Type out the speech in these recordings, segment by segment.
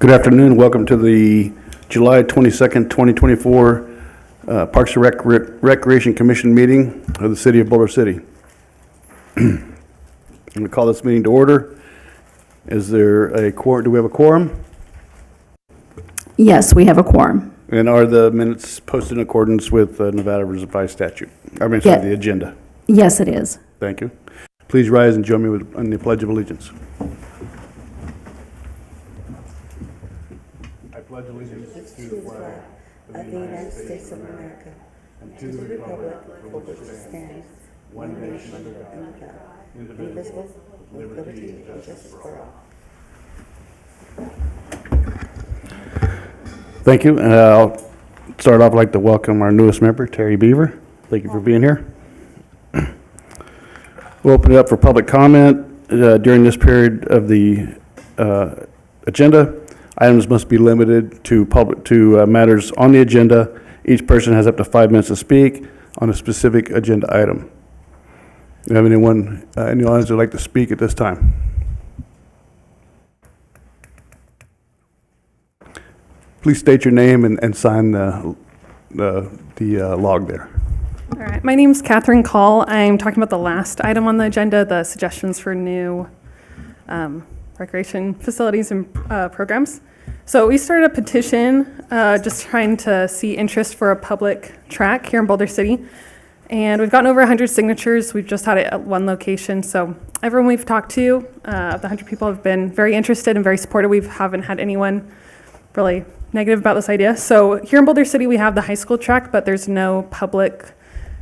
Good afternoon. Welcome to the July 22nd, 2024 Parks and Recreation Commission meeting of the City of Boulder City. I'm going to call this meeting to order. Is there a quorum? Do we have a quorum? Yes, we have a quorum. And are the minutes posted in accordance with Nevada Revised Statute? Yeah. The agenda. Yes, it is. Thank you. Please rise and join me in the Pledge of Allegiance. I pledge allegiance to the flag of the United States of America and to the republic for which it stands, one nation under God, indivisible, with liberty and justice for all. Thank you. I'll start off. I'd like to welcome our newest member, Terry Beaver. Thank you for being here. We'll open it up for public comment during this period of the agenda. Items must be limited to matters on the agenda. Each person has up to 5 minutes to speak on a specific agenda item. Do you have anyone in the audience who would like to speak at this time? Please state your name and sign the log there. All right, my name's Catherine Call. I'm talking about the last item on the agenda, the suggestions for new recreation facilities and programs. So we started a petition just trying to see interest for a public track here in Boulder City. And we've gotten over 100 signatures. We've just had it at one location. So everyone we've talked to, the 100 people have been very interested and very supportive. We haven't had anyone really negative about this idea. So here in Boulder City, we have the high school track, but there's no public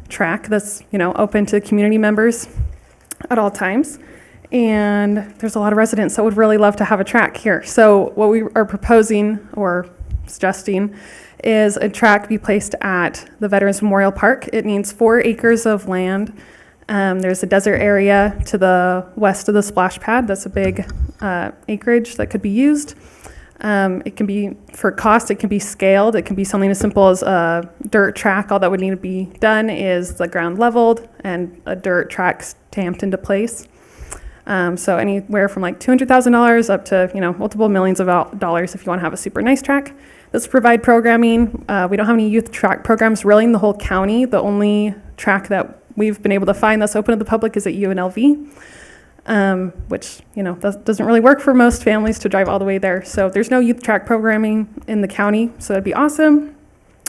track that's, open to community members at all times. And there's a lot of residents that would really love to have a track here. So what we are proposing or suggesting is a track be placed at the Veterans Memorial Park. It needs 4 acres of land. There's a desert area to the west of the splash pad. That's a big acreage that could be used. It can be, for cost, it can be scaled. It can be something as simple as a dirt track. All that would need to be done is the ground leveled and a dirt track stamped into place. So anywhere from like $200,000 up to, multiple millions of dollars if you want to have a super nice track. This provide programming. We don't have any youth track programs really in the whole county. The only track that we've been able to find that's open to the public is at UNLV. Which, doesn't really work for most families to drive all the way there. So there's no youth track programming in the county, so that'd be awesome.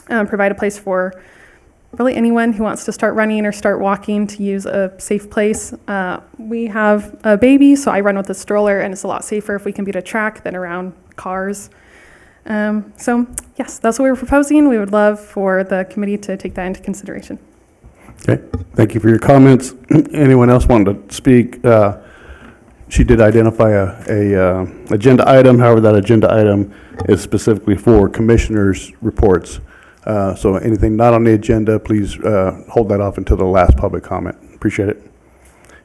Provide a place for really anyone who wants to start running or start walking to use a safe place. We have a baby, so I run with a stroller, and it's a lot safer if we can be at a track than around cars. So yes, that's what we're proposing. We would love for the committee to take that into consideration. Okay, thank you for your comments. Anyone else want to speak? She did identify a agenda item. However, that agenda item is specifically for commissioners' reports. So anything not on the agenda, please hold that off until the last public comment. Appreciate it.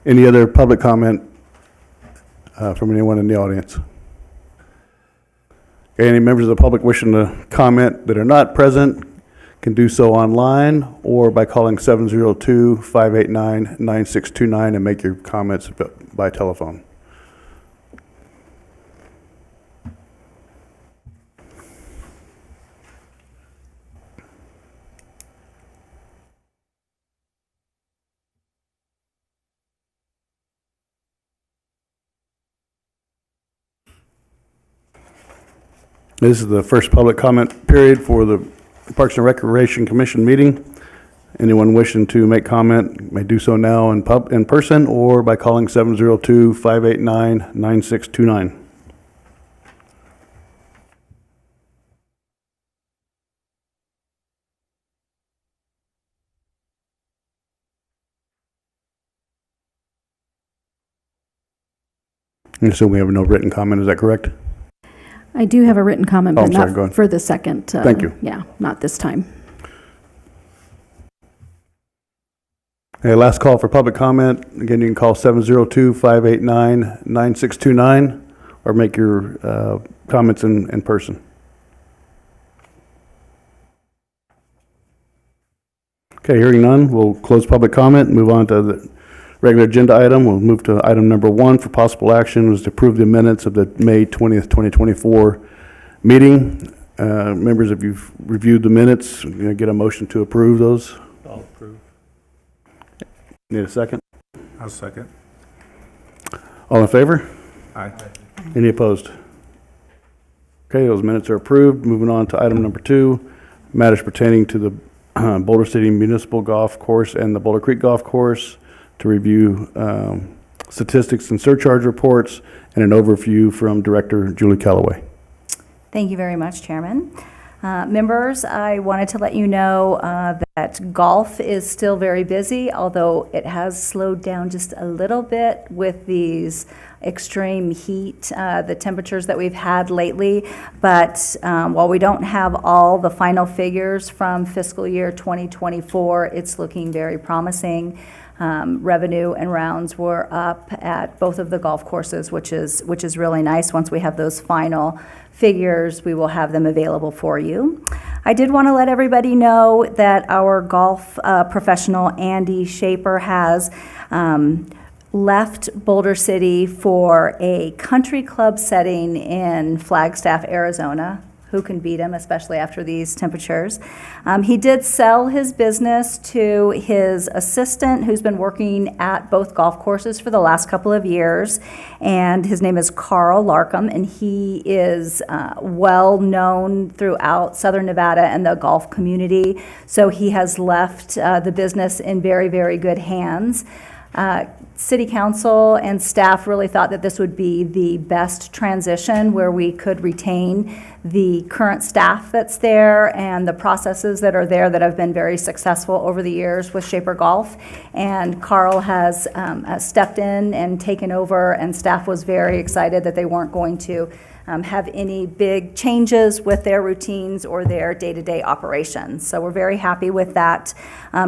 Any other public comment from anyone in the audience? Okay, any members of the public wishing to comment that are not present can do so online or by calling 702-589-9629 and make your comments by telephone. This is the first public comment period for the Parks and Recreation Commission meeting. Anyone wishing to make comment may do so now in person or by calling 702-589-9629. I assume we have no written comment, is that correct? I do have a written comment, Oh, but I'm sorry, go not ahead. for the second. Thank you. Yeah, not this time. Okay, last call for public comment. Again, you can call 702-589-9629 or make your comments in person. Okay, hearing none, we'll close public comment and move on to the regular agenda item. We'll move to item number 1 for possible action was to approve the minutes of the May 20th, 2024 meeting. Members, if you've reviewed the minutes, get a motion to approve those. I'll approve. Need a second? I'll second. All in favor? Aye. Any opposed? Okay, those minutes are approved. Moving on to item number 2, matters pertaining to the Boulder City Municipal Golf Course and the Boulder Creek Golf Course to review statistics and surcharge reports and an overview from Director Julie Callaway. Thank you very much, Chairman. Members, I wanted to let you know that golf is still very busy, although it has slowed down just a little bit with these extreme heat, the temperatures that we've had lately. But while we don't have all the final figures from fiscal year 2024, it's looking very promising. Revenue and rounds were up at both of the golf courses, which is really nice. Once we have those final figures, we will have them available for you. I did want to let everybody know that our golf professional, Andy Shaper, has left Boulder City for a country club setting in Flagstaff, Arizona. Who can beat him, especially after these temperatures? He did sell his business to his assistant, who's been working at both golf courses for the last couple of years, and his name is Carl Larkham, and he is well known throughout Southern Nevada and the golf community. So he has left the business in very, very good hands. City Council and staff really thought that this would be the best transition where we could retain the current staff that's there and the processes that are there that have been very successful over the years with Shaper Golf. And Carl has stepped in and taken over, and staff was very excited that they weren't going to have any big changes with their routines or their day-to-day operations. So we're very happy with that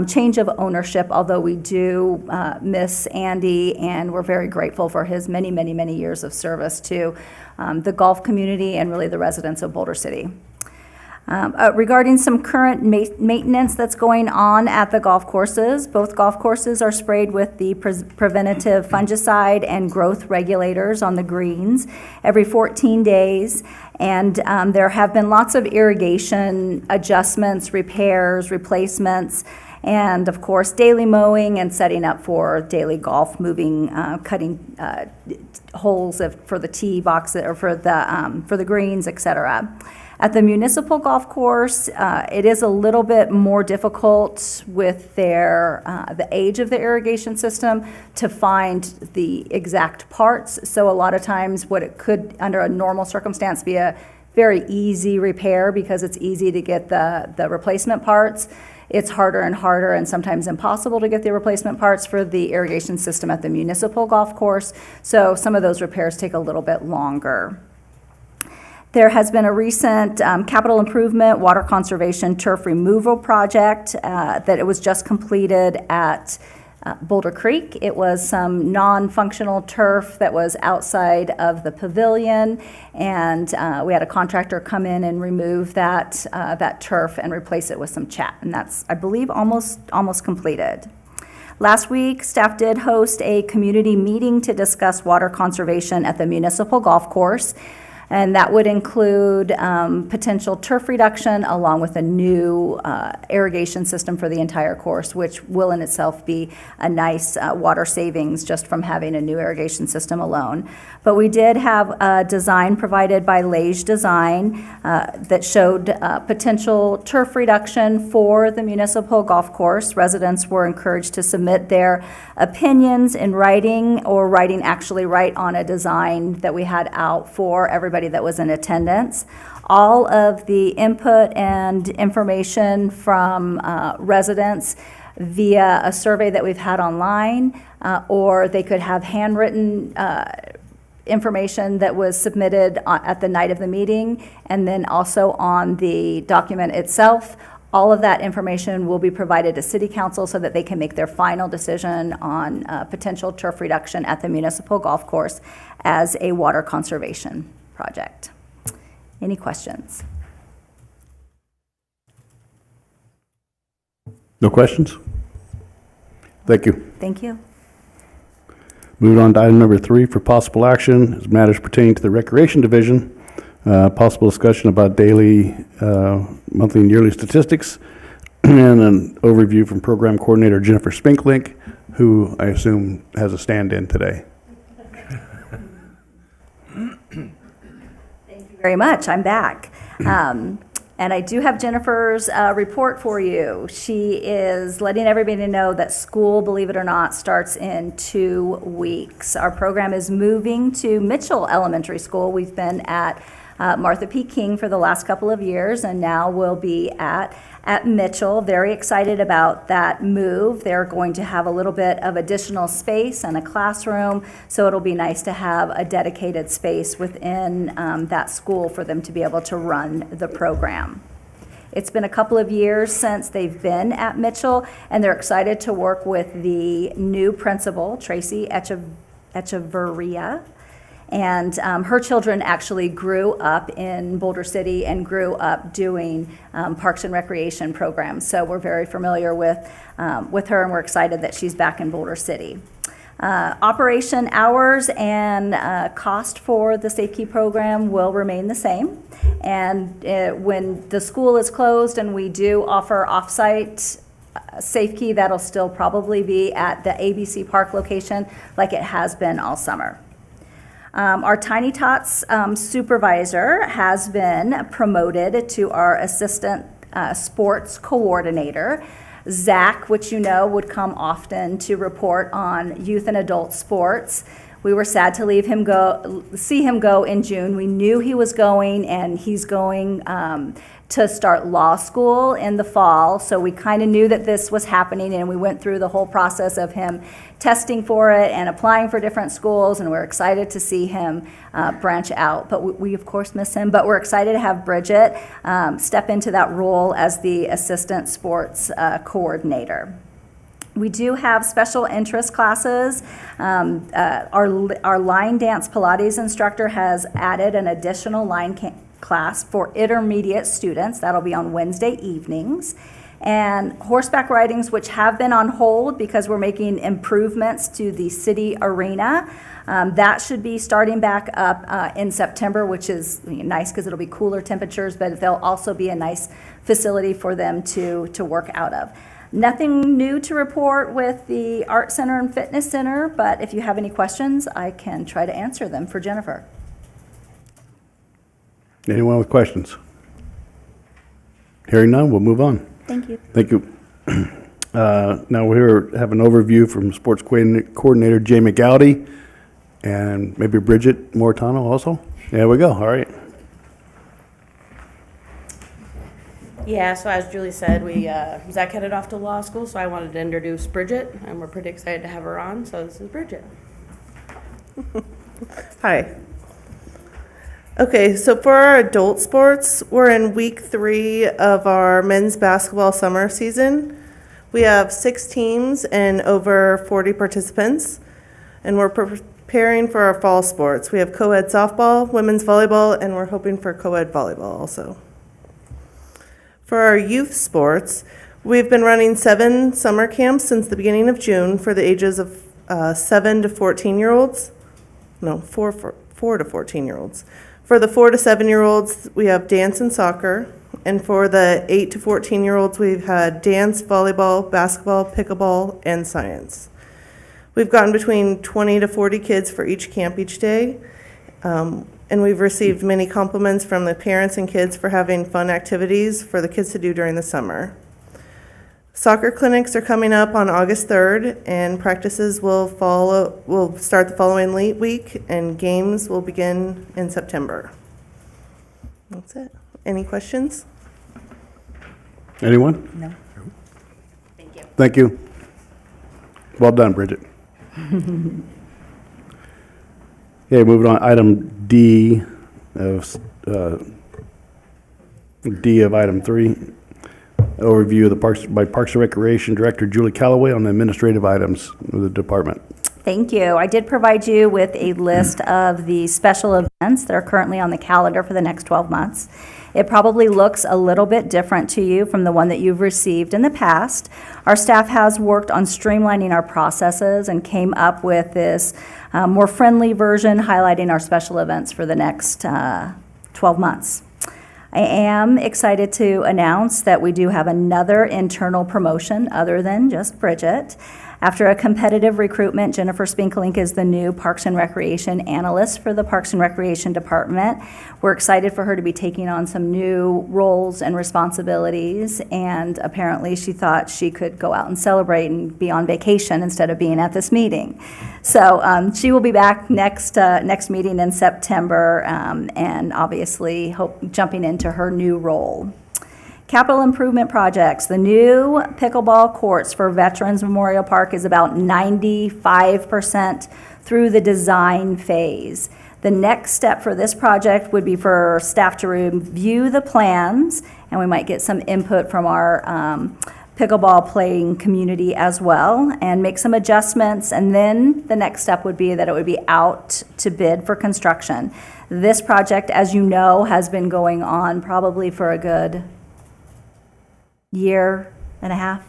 change of ownership, although we do miss Andy, and we're very grateful for his many, many, many years of service to the golf community and really the residents of Boulder City. Regarding some current maintenance that's going on at the golf courses, both golf courses are sprayed with the preventative fungicide and growth regulators on the greens every 14 days. And there have been lots of irrigation adjustments, repairs, replacements, and of course daily mowing and setting up for daily golf, moving, cutting holes for the tee box or for the greens, etc. At the municipal golf course, it is a little bit more difficult with the age of the irrigation system to find the exact parts. So a lot of times what it could, under a normal circumstance, be a very easy repair because it's easy to get the replacement parts. It's harder and harder and sometimes impossible to get the replacement parts for the irrigation system at the municipal golf course. So some of those repairs take a little bit longer. There has been a recent capital improvement water conservation turf removal project that it was just completed at Boulder Creek. It was some non-functional turf that was outside of the pavilion, and we had a contractor come in and remove that turf and replace it with some chat, and that's, I believe, almost completed. Last week, staff did host a community meeting to discuss water conservation at the municipal golf course. And that would include potential turf reduction along with a new irrigation system for the entire course, which will in itself be a nice water savings just from having a new irrigation system alone. But we did have a design provided by Lage Design that showed potential turf reduction for the municipal golf course. Residents were encouraged to submit their opinions in writing or writing actually right on a design that we had out for everybody that was in attendance. All of the input and information from residents via a survey that we've had online, or they could have handwritten information that was submitted at the night of the meeting, and then also on the document itself. All of that information will be provided to City Council so that they can make their final decision on potential turf reduction at the municipal golf course as a water conservation project. Any questions? No questions? Thank you. Thank you. Moving on to item number 3 for possible action is matters pertaining to the Recreation Division. Possible discussion about daily, monthly, and yearly statistics, and an overview from Program Coordinator Jennifer Spinklink, who I assume has a stand-in today. Very much. I'm back. And I do have Jennifer's report for you. She is letting everybody know that school, believe it or not, starts in 2 weeks. Our program is moving to Mitchell Elementary School. We've been at Martha P. King for the last couple of years, and now we'll be at Mitchell. Very excited about that move. They're going to have a little bit of additional space and a classroom, so it'll be nice to have a dedicated space within that school for them to be able to run the program. It's been a couple of years since they've been at Mitchell, and they're excited to work with the new principal, Tracy Echeverria. And her children actually grew up in Boulder City and grew up doing Parks and Recreation programs. So we're very familiar with her, and we're excited that she's back in Boulder City. Operation hours and cost for the Safe Key program will remain the same. And when the school is closed and we do offer off-site Safe Key, that'll still probably be at the ABC Park location like it has been all summer. Our Tiny Tots supervisor has been promoted to our assistant sports coordinator. Zach, which you know would come often to report on youth and adult sports. We were sad to see him go in June. We knew he was going, and he's going to start law school in the fall. So we kind of knew that this was happening, and we went through the whole process of him testing for it and applying for different schools, and we're excited to see him branch out. But we of course miss him, but we're excited to have Bridget step into that role as the assistant sports coordinator. We do have special interest classes. Our line dance Pilates instructor has added an additional line class for intermediate students. That'll be on Wednesday evenings. And horseback ridings, which have been on hold because we're making improvements to the city arena. That should be starting back up in September, which is nice because it'll be cooler temperatures, but there'll also be a nice facility for them to work out of. Nothing new to report with the Art Center and Fitness Center, but if you have any questions, I can try to answer them for Jennifer. Anyone with questions? Hearing none, we'll move on. Thank you. Thank you. Now we have an overview from Sports Coordinator Jay McGowdy, and maybe Bridget Moritano also. There we go. All right. Yeah, so as Julie said, Zach headed off to law school, so I wanted to introduce Bridget, and we're pretty excited to have her on, so this is Bridget. Hi. Okay, so for our adult sports, we're in week 3 of our men's basketball summer season. We have 6 teams and over 40 participants, and we're preparing for our fall sports. We have co-ed softball, women's volleyball, and we're hoping for co-ed volleyball also. For our youth sports, we've been running 7 summer camps since the beginning of June for the ages of 7 to 14-year-olds. No, 4 to 14-year-olds. For the 4 to 7-year-olds, we have dance and soccer. And for the 8 to 14-year-olds, we've had dance, volleyball, basketball, pickleball, and science. We've gotten between 20 to 40 kids for each camp each day. And we've received many compliments from the parents and kids for having fun activities for the kids to do during the summer. Soccer clinics are coming up on August 3rd, and practices will start the following week, and games will begin in September. That's it. Any questions? Anyone? No. Thank you. Thank you. Well done, Bridget. Okay, moving on, item D of item 3. Overview of the Parks and Recreation Director Julie Callaway on the administrative items of the department. Thank you. I did provide you with a list of the special events that are currently on the calendar for the next 12 months. It probably looks a little bit different to you from the one that you've received in the past. Our staff has worked on streamlining our processes and came up with this more friendly version highlighting our special events for the next 12 months. I am excited to announce that we do have another internal promotion other than just Bridget. After a competitive recruitment, Jennifer Spinkelink is the new Parks and Recreation Analyst for the Parks and Recreation Department. We're excited for her to be taking on some new roles and responsibilities, and apparently she thought she could go out and celebrate and be on vacation instead of being at this meeting. So she will be back next meeting in September, and obviously jumping into her new role. Capital improvement projects. The new pickleball courts for Veterans Memorial Park is about 95% through the design phase. The next step for this project would be for staff to review the plans, and we might get some input from our pickleball playing community as well, and make some adjustments. And then the next step would be that it would be out to bid for construction. This project, as you know, has been going on probably for a good year and a half,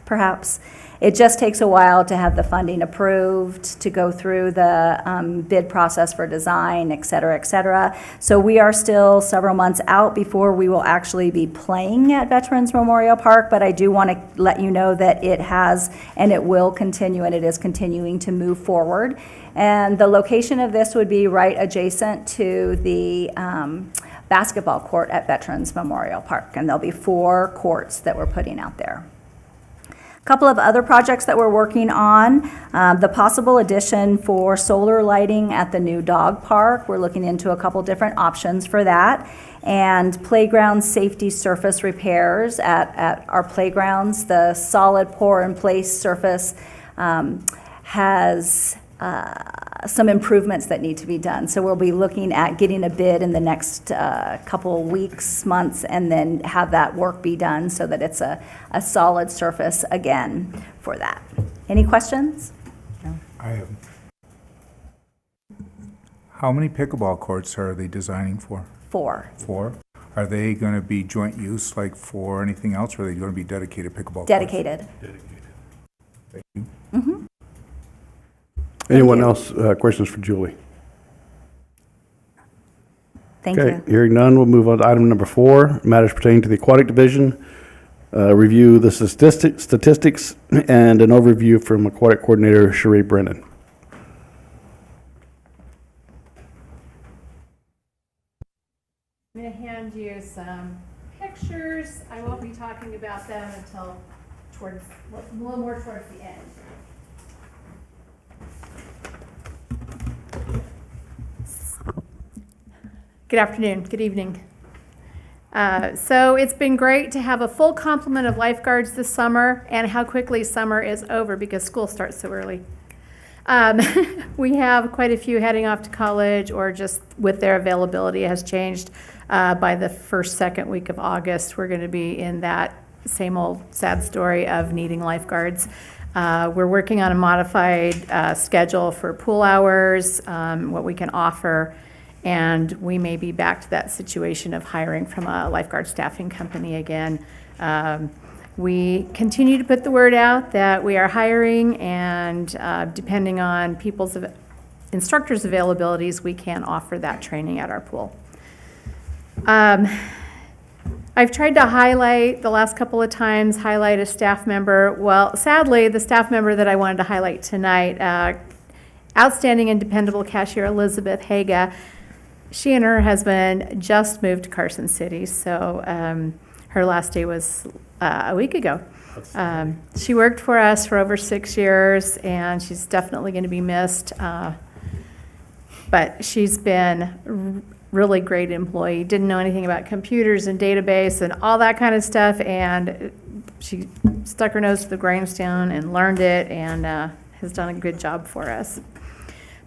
perhaps. It just takes a while to have the funding approved, to go through the bid process for design, et cetera, et cetera. So we are still several months out before we will actually be playing at Veterans Memorial Park, but I do want to let you know that it has and it will continue, and it is continuing to move forward. And the location of this would be right adjacent to the basketball court at Veterans Memorial Park, and there'll be 4 courts that we're putting out there. A couple of other projects that we're working on, the possible addition for solar lighting at the new dog park. We're looking into a couple different options for that. And playground safety surface repairs at our playgrounds. The solid pour-in-place surface has some improvements that need to be done. So we'll be looking at getting a bid in the next couple weeks, months, and then have that work be done so that it's a solid surface again for that. Any questions? I have. How many pickleball courts are they designing for? 4. 4? Are they going to be joint use like for anything else, or are they going to be dedicated pickleball courts? Dedicated. Thank you. Anyone else, questions for Julie? Thank Okay, you. hearing none, we'll move on to item number 4, matters pertaining to the aquatic division. Review the statistics and an overview from aquatic coordinator Sheree Brennan. I'm going to hand you some pictures. I won't be talking about them until a little more towards the end. Good afternoon, good evening. So it's been great to have a full complement of lifeguards this summer, and how quickly summer is over because school starts so early. We have quite a few heading off to college, or just with their availability has changed. By the second week of August, we're going to be in that same old sad story of needing lifeguards. We're working on a modified schedule for pool hours, what we can offer, and we may be back to that situation of hiring from a lifeguard staffing company again. We continue to put the word out that we are hiring, and depending on instructors' availabilities, we can offer that training at our pool. I've tried to highlight the last couple of times, highlight a staff member. Well, sadly, the staff member that I wanted to highlight tonight, outstanding and dependable cashier Elizabeth Haga, she and her husband just moved to Carson City, so her last day was a week ago. She worked for us for over 6 years, and she's definitely going to be missed. But she's been really great employee. Didn't know anything about computers and database and all that kind of stuff, and she stuck her nose to the grindstone and learned it, and has done a good job for us.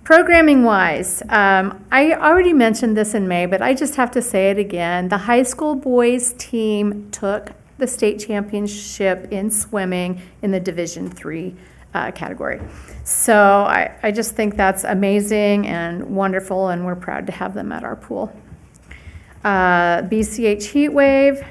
Programming wise, I already mentioned this in May, but I just have to say it again. The high school boys team took the state championship in swimming in the Division III category. So I just think that's amazing and wonderful, and we're proud to have them at our pool. BCH Heatwave,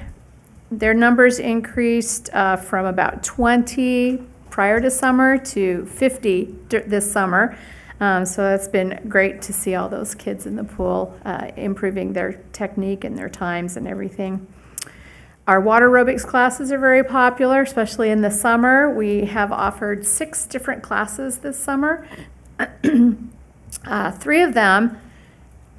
their numbers increased from about 20 prior to summer to 50 this summer. So that's been great to see all those kids in the pool, improving their technique and their times and everything. Our water aerobics classes are very popular, especially in the summer. We have offered 6 different classes this summer. 3 of them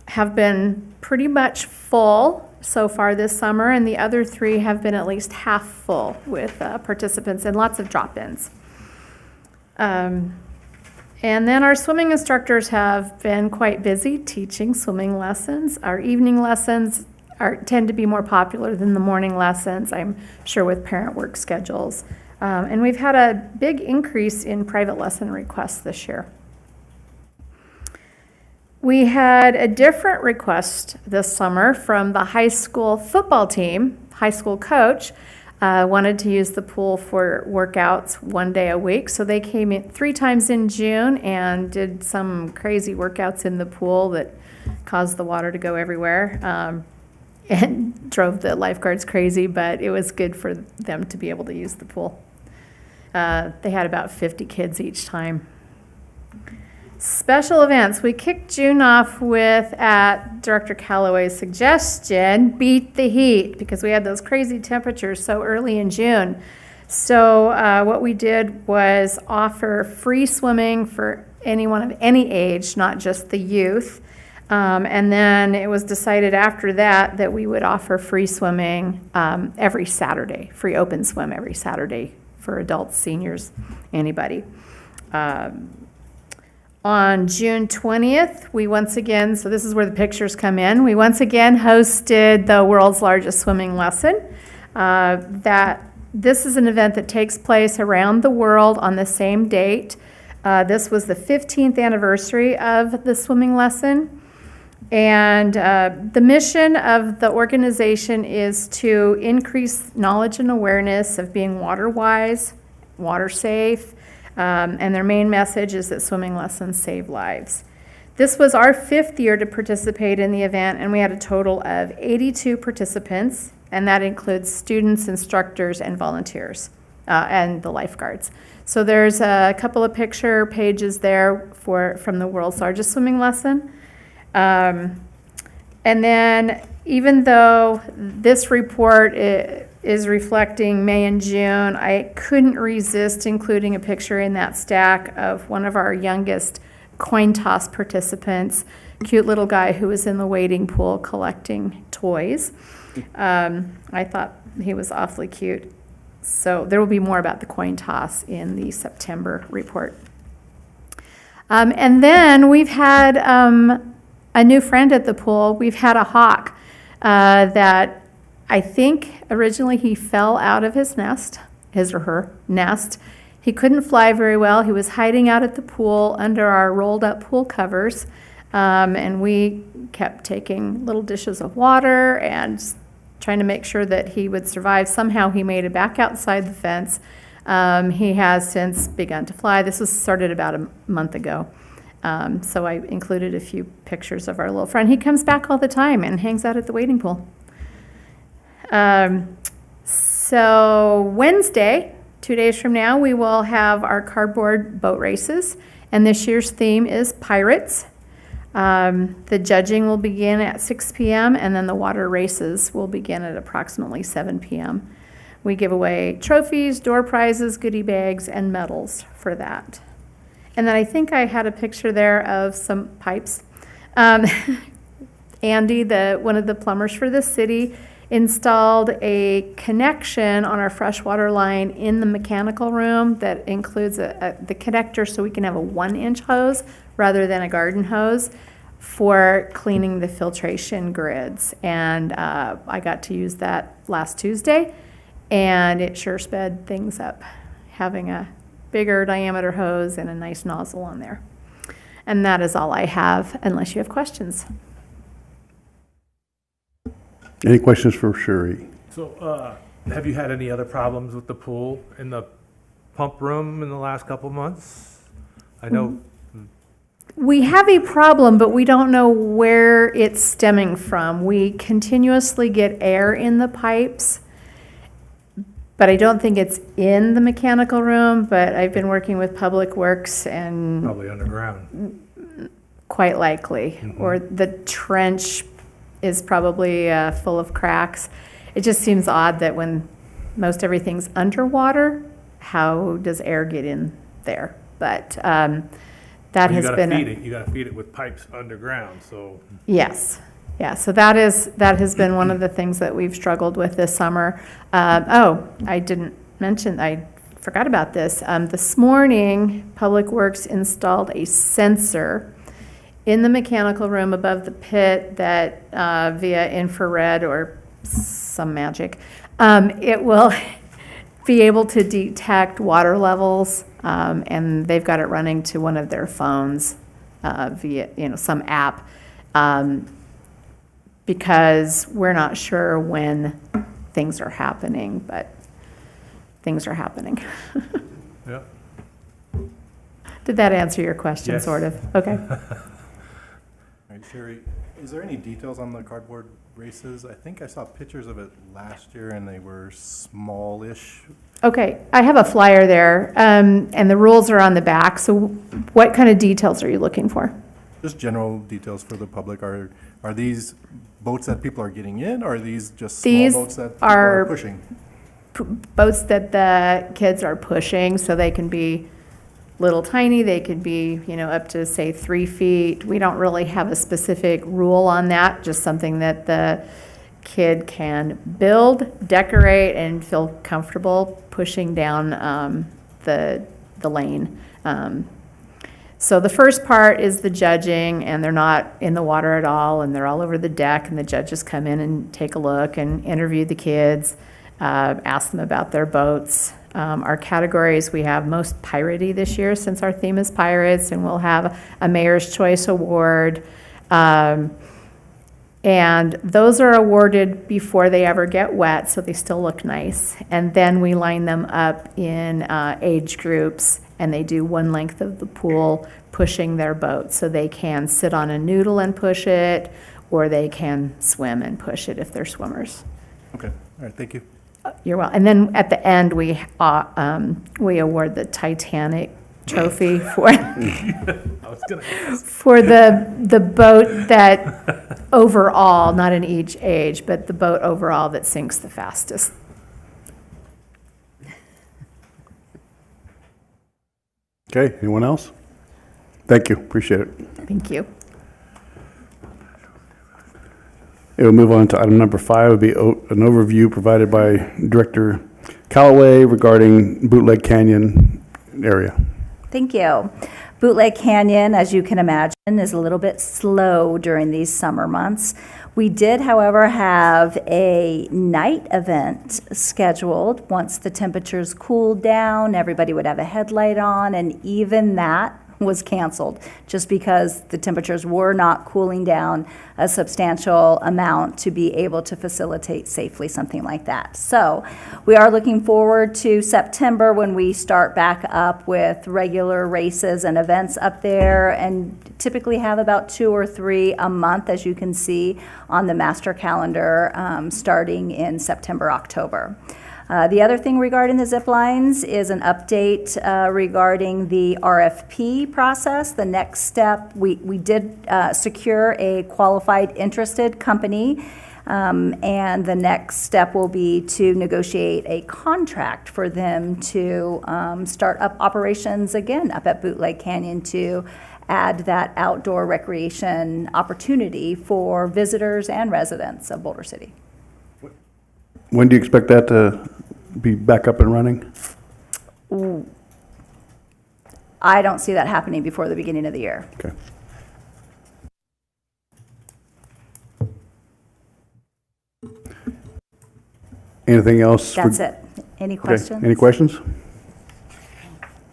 have been pretty much full so far this summer, and the other 3 have been at least half full with participants and lots of drop-ins. And then our swimming instructors have been quite busy teaching swimming lessons. Our evening lessons tend to be more popular than the morning lessons, I'm sure, with parent work schedules. And we've had a big increase in private lesson requests this year. We had a different request this summer from the high school football team. High school coach wanted to use the pool for workouts 1 day a week. So they came in 3 times in June and did some crazy workouts in the pool that caused the water to go everywhere. And drove the lifeguards crazy, but it was good for them to be able to use the pool. They had about 50 kids each time. Special events. We kicked June off with, at Director Calloway's suggestion, Beat the Heat, because we had those crazy temperatures so early in June. So what we did was offer free swimming for anyone of any age, not just the youth. And then it was decided after that we would offer free swimming every Saturday, free open swim every Saturday for adults, seniors, anybody. On June 20th, we once again, so this is where the pictures come in, we once again hosted the world's largest swimming lesson. This is an event that takes place around the world on the same date. This was the 15th anniversary of the swimming lesson. And the mission of the organization is to increase knowledge and awareness of being water wise, water safe, and their main message is that swimming lessons save lives. This was our 5th year to participate in the event, and we had a total of 82 participants, and that includes students, instructors, and volunteers, and the lifeguards. So there's a couple of picture pages there from the world's largest swimming lesson. And then even though this report is reflecting May and June, I couldn't resist including a picture in that stack of one of our youngest coin toss participants, cute little guy who was in the wading pool collecting toys. I thought he was awfully cute. So there will be more about the coin toss in the September report. And then we've had a new friend at the pool. We've had a hawk that I think originally he fell out of his nest, his or her nest. He couldn't fly very well. He was hiding out at the pool under our rolled up pool covers. And we kept taking little dishes of water and trying to make sure that he would survive. Somehow he made it back outside the fence. He has since begun to fly. This was started about a month ago. So I included a few pictures of our little friend. He comes back all the time and hangs out at the wading pool. So Wednesday, 2 days from now, we will have our cardboard boat races, and this year's theme is Pirates. The judging will begin at 6 p.m., and then the water races will begin at approximately 7 p.m. We give away trophies, door prizes, goodie bags, and medals for that. And then I think I had a picture there of some pipes. Andy, one of the plumbers for the city, installed a connection on our freshwater line in the mechanical room that includes the connector so we can have a 1-inch hose rather than a garden hose for cleaning the filtration grids. And I got to use that last Tuesday, and it sure sped things up, having a bigger diameter hose and a nice nozzle on there. And that is all I have, unless you have questions. Any questions for Shuri? So, have you had any other problems with the pool in the pump room in the last couple months? I know. We have a problem, but we don't know where it's stemming from. We continuously get air in the pipes, but I don't think it's in the mechanical room, but I've been working with Public Works and Probably underground. quite likely, or the trench is probably full of cracks. It just seems odd that when most everything's underwater, how does air get in there? But that You has gotta been. feed it, you gotta feed it with pipes underground, so. Yes, yeah, so that has been one of the things that we've struggled with this summer. I didn't mention, I forgot about this. This morning, Public Works installed a sensor in the mechanical room above the pit that via infrared or some magic, it will be able to detect water levels, and they've got it running to one of their phones via some app, because we're not sure when things are happening, but things are happening. Yeah. Did that answer your question, Yes. sort of? Okay. All right, Sherry, is there any details on the cardboard races? I think I saw pictures of it last year and they were smallish. Okay, I have a flyer there, and the rules are on the back. So what kind of details are you looking for? Just general details for the public. Are these boats that people are getting in, or are these just small These boats that people are are pushing? Boats that the kids are pushing, so they can be little tiny, they could be, up to, say, 3 feet. We don't really have a specific rule on that, just something that the kid can build, decorate, and feel comfortable pushing down the lane. So the first part is the judging, and they're not in the water at all, and they're all over the deck, and the judges come in and take a look and interview the kids, ask them about their boats. Our categories, we have most piratey this year since our theme is pirates, and we'll have a Mayor's Choice Award. And those are awarded before they ever get wet, so they still look nice. And then we line them up in age groups, and they do one length of the pool pushing their boat. So they can sit on a noodle and push it, or they can swim and push it if they're swimmers. Okay, all right, thank you. You're welcome. And then at the end, we award the Titanic trophy for for the boat that overall, not in each age, but the boat overall that sinks the fastest. Okay, anyone else? Thank you, appreciate it. Thank you. It will move on to item number 5, would be an overview provided by Director Callaway regarding Bootleg Canyon area. Thank you. Bootleg Canyon, as you can imagine, is a little bit slow during these summer months. We did, however, have a night event scheduled. Once the temperatures cooled down, everybody would have a headlight on, and even that was canceled just because the temperatures were not cooling down a substantial amount to be able to facilitate safely something like that. So we are looking forward to September when we start back up with regular races and events up there, and typically have about 2 or 3 a month, as you can see on the master calendar, starting in September, October. The other thing regarding the zip lines is an update regarding the RFP process. The next step, we did secure a qualified interested company, and the next step will be to negotiate a contract for them to start up operations again up at Bootleg Canyon to add that outdoor recreation opportunity for visitors and residents of Boulder City. When do you expect that to be back up and running? I don't see that happening before the beginning of the year. Okay. Anything else? That's it. Any Okay, questions? any questions?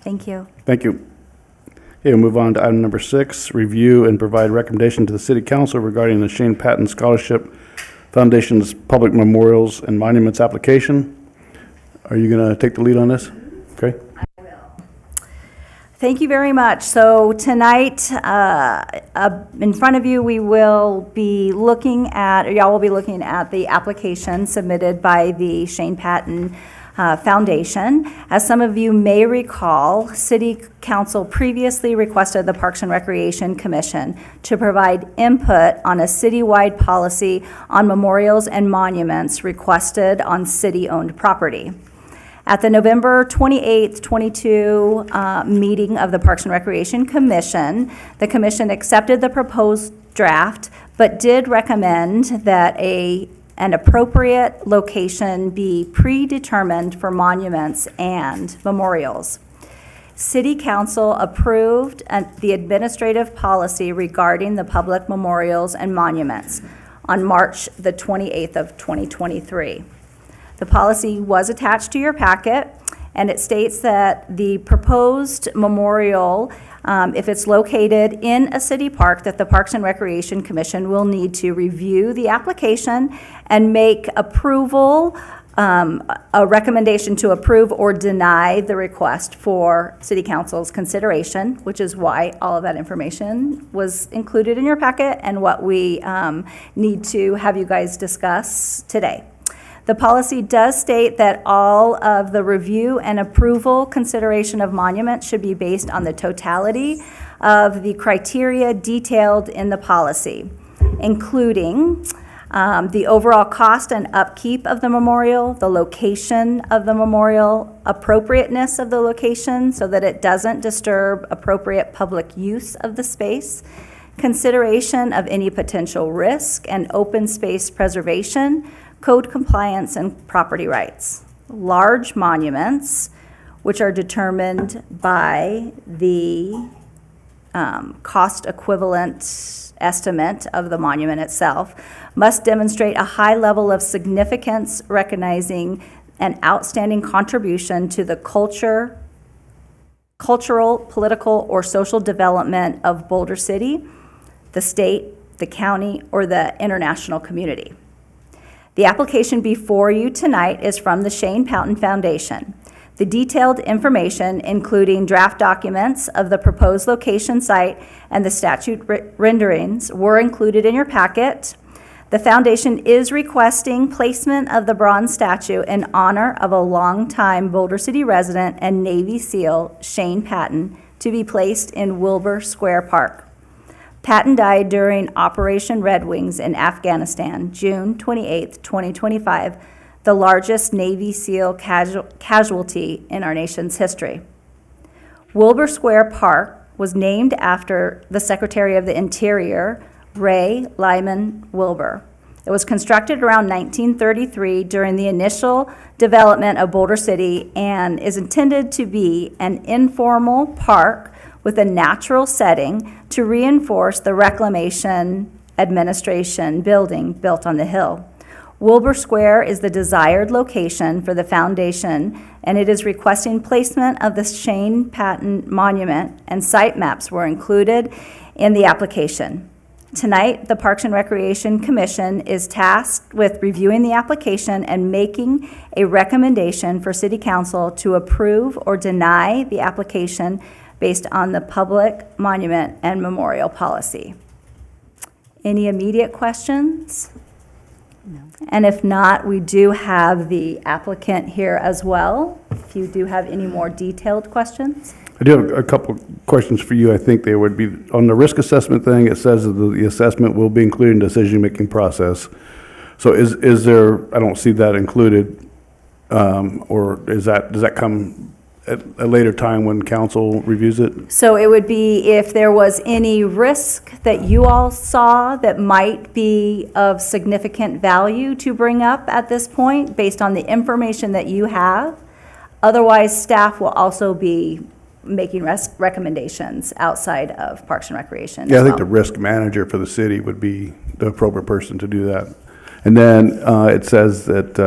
Thank you. Thank you. Okay, we'll move on to item number 6, review and provide recommendation to the City Council regarding the Shane Patton Scholarship Foundation's Public Memorials and Monuments application. Are you going to take the lead on this? Okay. Thank you very much. So tonight, in front of you, we will be looking at, or y'all will be looking at the application submitted by the Shane Patton Foundation. As some of you may recall, City Council previously requested the Parks and Recreation Commission to provide input on a citywide policy on memorials and monuments requested on city-owned property. At the November 28th, 22 meeting of the Parks and Recreation Commission, the commission accepted the proposed draft, but did recommend that an appropriate location be predetermined for monuments and memorials. City Council approved the administrative policy regarding the public memorials and monuments on March the 28th of 2023. The policy was attached to your packet, and it states that the proposed memorial, if it's located in a city park, that the Parks and Recreation Commission will need to review the application and make approval, a recommendation to approve or deny the request for City Council's consideration, which is why all of that information was included in your packet and what we need to have you guys discuss today. The policy does state that all of the review and approval consideration of monuments should be based on the totality of the criteria detailed in the policy, including the overall cost and upkeep of the memorial, the location of the memorial, appropriateness of the location so that it doesn't disturb appropriate public use of the space, consideration of any potential risk and open space preservation, code compliance, and property rights. Large monuments, which are determined by the cost equivalent estimate of the monument itself, must demonstrate a high level of significance, recognizing an outstanding contribution to the cultural, political, or social development of Boulder City, the state, the county, or the international community. The application before you tonight is from the Shane Poughton Foundation. The detailed information, including draft documents of the proposed location site and the statute renderings, were included in your packet. The foundation is requesting placement of the bronze statue in honor of a longtime Boulder City resident and Navy SEAL, Shane Patton, to be placed in Wilbur Square Park. Patton died during Operation Red Wings in Afghanistan, June 28, 2025, the largest Navy SEAL casualty in our nation's history. Wilbur Square Park was named after the Secretary of the Interior, Ray Lyman Wilbur. It was constructed around 1933 during the initial development of Boulder City and is intended to be an informal park with a natural setting to reinforce the Reclamation Administration building built on the hill. Wilbur Square is the desired location for the foundation, and it is requesting placement of the Shane Patton Monument, and site maps were included in the application. Tonight, the Parks and Recreation Commission is tasked with reviewing the application and making a recommendation for City Council to approve or deny the application based on the public monument and memorial policy. Any immediate questions? No. And if not, we do have the applicant here as well, if you do have any more detailed questions. I do have a couple of questions for you. I think they would be, on the risk assessment thing, it says that the assessment will be included in the decision-making process. So is there, I don't see that included, or does that come at a later time when council reviews it? So it would be if there was any risk that you all saw that might be of significant value to bring up at this point, based on the information that you have. Otherwise, staff will also be making recommendations outside of Parks and Recreation. Yeah, I think the risk manager for the city would be the appropriate person to do that. And then it says that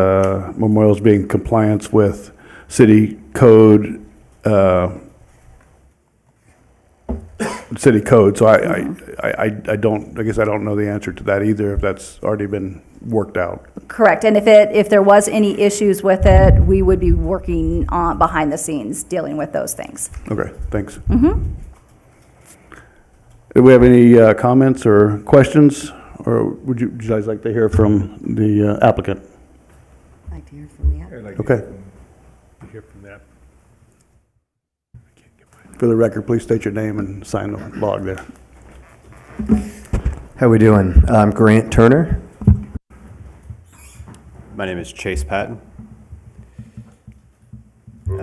memorials being in compliance with city code, so I guess I don't know the answer to that either, if that's already been worked out. Correct, and if there was any issues with it, we would be working on behind the scenes, dealing with those things. Okay, thanks. Do we have any comments or questions, or would you guys like to hear from the applicant? I'd like to hear from the applicant. Okay. For the record, please state your name and sign the log there. How we doing? I'm Grant Turner. My name is Chase Patton.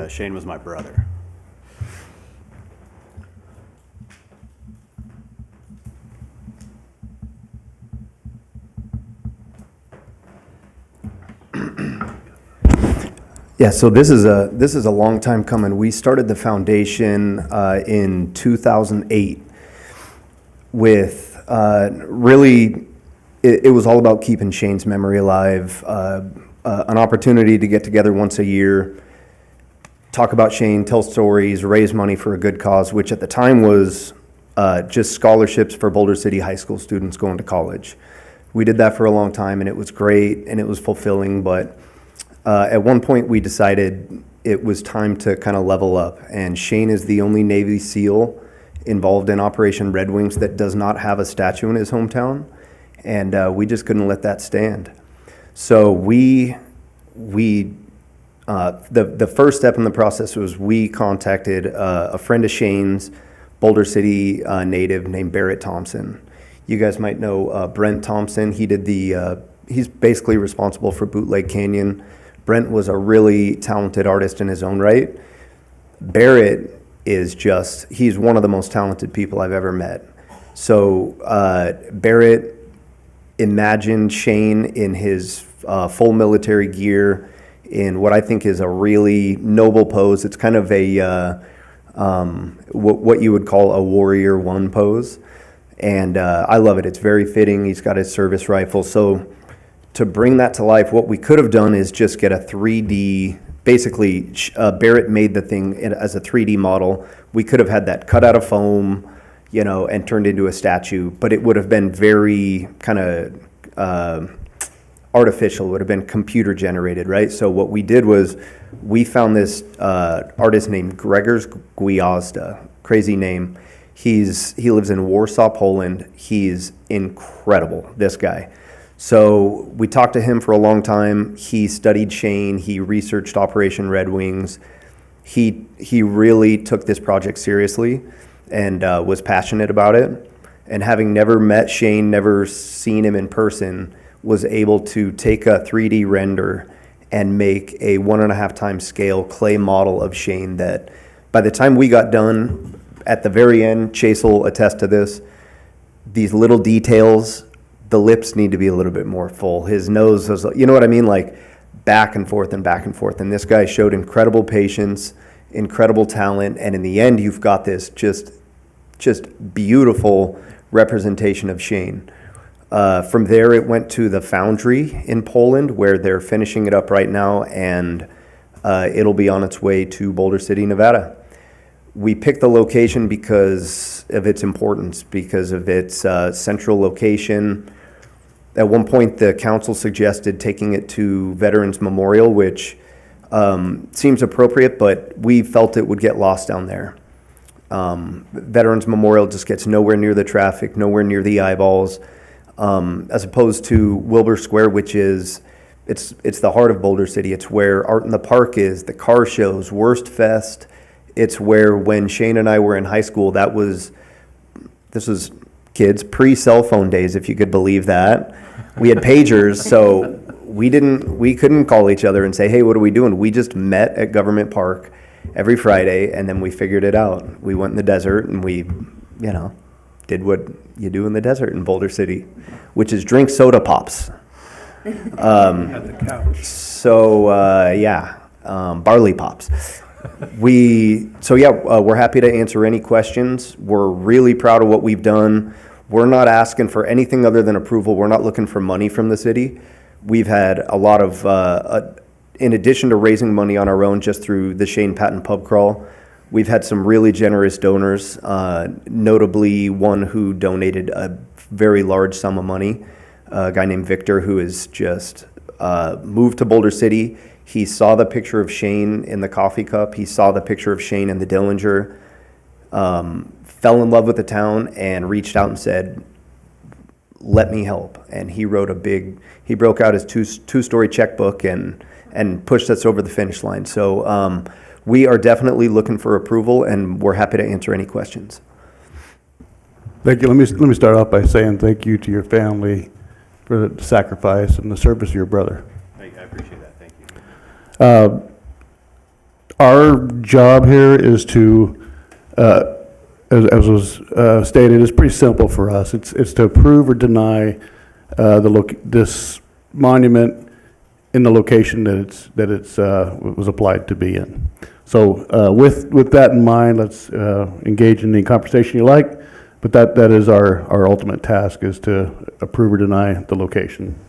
Shane was my brother. Yeah, so this is a long time coming. We started the foundation in 2008 with really, it was all about keeping Shane's memory alive, an opportunity to get together once a year, talk about Shane, tell stories, raise money for a good cause, which at the time was just scholarships for Boulder City high school students going to college. We did that for a long time, and it was great, and it was fulfilling, but at one point we decided it was time to kind of level up, and Shane is the only Navy SEAL involved in Operation Red Wings that does not have a statue in his hometown, and we just couldn't let that stand. So the first step in the process was we contacted a friend of Shane's, Boulder City native named Barrett Thompson. You guys might know Brent Thompson. He did he's basically responsible for Bootleg Canyon. Brent was a really talented artist in his own right. Barrett is he's one of the most talented people I've ever met. So Barrett imagined Shane in his full military gear in what I think is a really noble pose. It's kind of a what you would call a Warrior One pose. And I love it. It's very fitting. He's got his service rifle. So to bring that to life, what we could have done is just get a 3D, basically Barrett made the thing as a 3D model. We could have had that cut out of foam, and turned into a statue, but it would have been very kind of artificial. It would have been computer generated, right? So what we did was we found this artist named Grzegorz Gwiazda, crazy name. He lives in Warsaw, Poland. He's incredible, this guy. So we talked to him for a long time. He studied Shane. He researched Operation Red Wings. He really took this project seriously and was passionate about it. And having never met Shane, never seen him in person, was able to take a 3D render and make a 1.5 times scale clay model of Shane that by the time we got done, at the very end, Chase will attest to this, these little details, the lips need to be a little bit more full. His nose was, you know what I mean? Like back and forth and back and forth. And this guy showed incredible patience, incredible talent. And in the end, you've got this just beautiful representation of Shane. From there, it went to the Foundry in Poland, where they're finishing it up right now, and it'll be on its way to Boulder City, Nevada. We picked the location because of its importance, because of its central location. At one point, the council suggested taking it to Veterans Memorial, which seems appropriate, but we felt it would get lost down there. Veterans Memorial just gets nowhere near the traffic, nowhere near the eyeballs, as opposed to Wilbur Square, which is, it's the heart of Boulder City. It's where Art in the Park is, the car shows, Wurst Fest. It's where when Shane and I were in high school, this was kids, pre-cell phone days, if you could believe that. We had pagers, so we couldn't call each other and say, hey, what are we doing? We just met at Government Park every Friday, and then we figured it out. We went in the desert, and we, did what you do in the desert in Boulder City, which is drink soda pops. At the couch. So, barley pops. We're happy to answer any questions. We're really proud of what we've done. We're not asking for anything other than approval. We're not looking for money from the city. We've had a lot of, in addition to raising money on our own just through the Shane Patton Pub Crawl, we've had some really generous donors, notably one who donated a very large sum of money, a guy named Victor, who is just moved to Boulder City. He saw the picture of Shane in the coffee cup. He saw the picture of Shane in the Dillinger, fell in love with the town and reached out and said, let me help. And he broke out his two-story checkbook and pushed us over the finish line. So we are definitely looking for approval, and we're happy to answer any questions. Thank you. Let me start off by saying thank you to your family for the sacrifice and the service of your brother. I appreciate that, thank you. Our job here is to, as was stated, it's pretty simple for us. It's to approve or deny this monument in the location that it's was applied to be in. So with that in mind, let's engage in the conversation you like. But that is our ultimate task, is to approve or deny the location.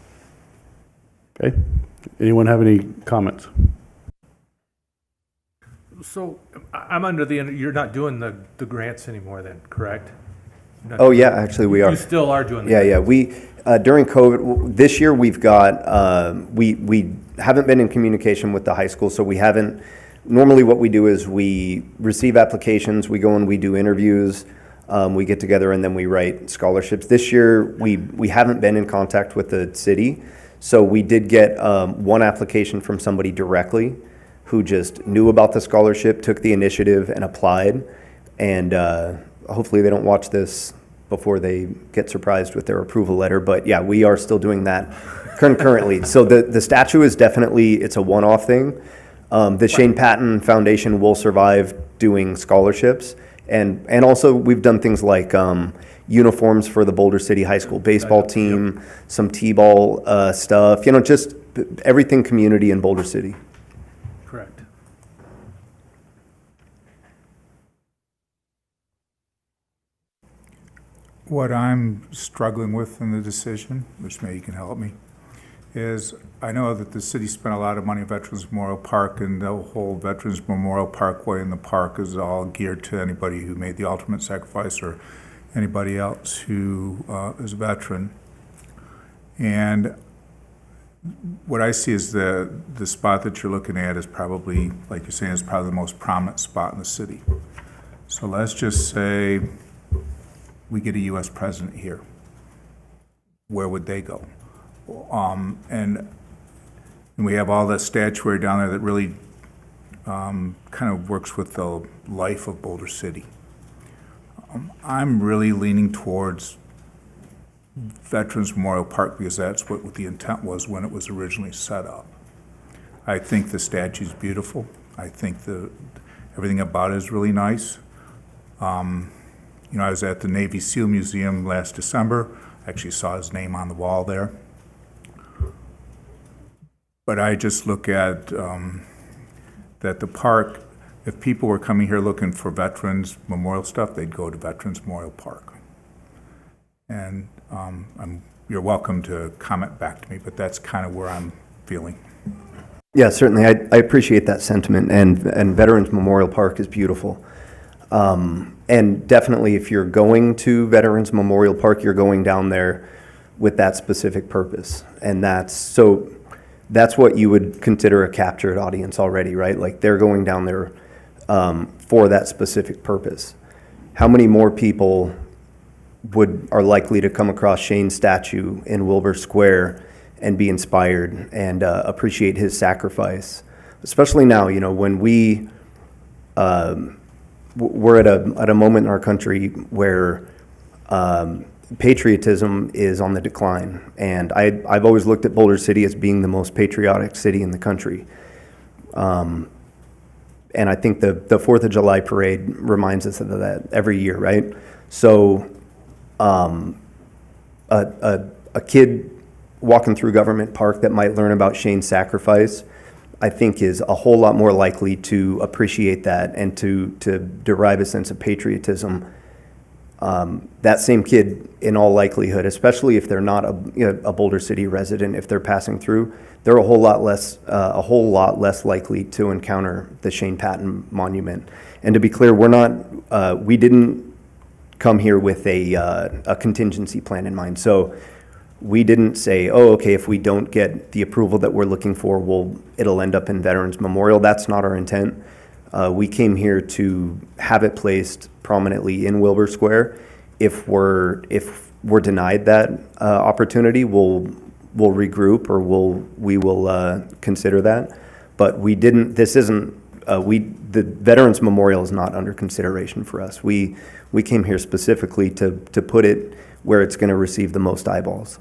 Okay? Anyone have any comments? So I'm under you're not doing the grants anymore then, correct? Oh, yeah, actually, we are. You still are doing that? Yeah, yeah. We, during COVID, this year we've got, we haven't been in communication with the high school, so we haven't, normally what we do is we receive applications, we go and we do interviews, we get together and then we write scholarships. This year, we haven't been in contact with the city, so we did get one application from somebody directly who just knew about the scholarship, took the initiative and applied, and hopefully they don't watch this before they get surprised with their approval letter, but yeah, we are still doing that concurrently. So the statue is definitely, it's a one-off thing. The Shane Patton Foundation will survive doing scholarships, and also we've done things like uniforms for the Boulder City High School baseball team, some t-ball stuff, you know, just everything community in Boulder City. Correct. What I'm struggling with in the decision, which maybe you can help me, is I know that the city spent a lot of money on Veterans Memorial Park, and the whole Veterans Memorial Parkway in the park is all geared to anybody who made the ultimate sacrifice or anybody else who is a veteran. And what I see is the spot that you're looking at is probably, like you're saying, is probably the most prominent spot in the city. So let's just say we get a U.S. president here. Where would they go? And we have all that statuary down there that really kind of works with the life of Boulder City. I'm really leaning towards Veterans Memorial Park because that's what the intent was when it was originally set up. I think the statue's beautiful. I think everything about it is really nice. You know, I was at the Navy SEAL Museum last December. I actually saw his name on the wall there. But I just look at that the park, if people were coming here looking for Veterans Memorial stuff, they'd go to Veterans Memorial Park. And you're welcome to comment back to me, but that's kind of where I'm feeling. Yeah, certainly. I appreciate that sentiment, and Veterans Memorial Park is beautiful. And definitely, if you're going to Veterans Memorial Park, you're going down there with that specific purpose. And that's what you would consider a captured audience already, right? Like, they're going down there for that specific purpose. How many more people are likely to come across Shane's statue in Wilbur Square and be inspired and appreciate his sacrifice? Especially now, you know, when we're at a moment in our country where patriotism is on the decline, and I've always looked at Boulder City as being the most patriotic city in the country. And I think the 4th of July parade reminds us of that every year, right? So a kid walking through Government Park that might learn about Shane's sacrifice, I think, is a whole lot more likely to appreciate that and to derive a sense of patriotism. That same kid, in all likelihood, especially if they're not a Boulder City resident, if they're passing through, they're a whole lot less likely to encounter the Shane Patton Monument. And to be clear, we didn't come here with a contingency plan in mind. So we didn't say, oh, okay, if we don't get the approval that we're looking for, it'll end up in Veterans Memorial. That's not our intent. We came here to have it placed prominently in Wilbur Square. If we're denied that opportunity, we'll regroup, or we will consider that. But we didn't. This isn't the Veterans Memorial is not under consideration for us. We came here specifically to put it where it's going to receive the most eyeballs.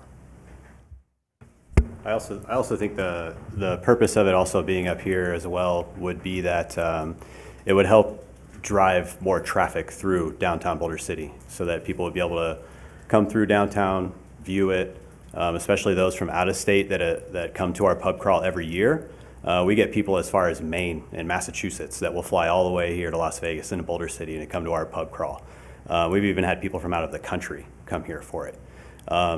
I also think the purpose of it also being up here as well would be that it would help drive more traffic through downtown Boulder City, so that people would be able to come through downtown, view it, especially those from out of state that come to our pub crawl every year. We get people as far as Maine and Massachusetts that will fly all the way here to Las Vegas and to Boulder City and come to our pub crawl. We've even had people from out of the country come here for it.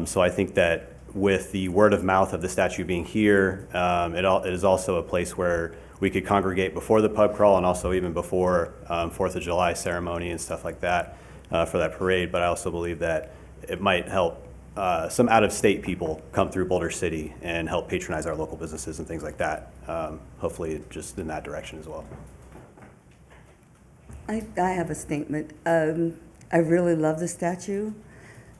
So I think that with the word of mouth of the statue being here, it is also a place where we could congregate before the pub crawl and also even before 4th of July ceremony and stuff like that for that parade. But I also believe that it might help some out-of-state people come through Boulder City and help patronize our local businesses and things like that. Hopefully just in that direction as well. I have a statement. I really love the statue.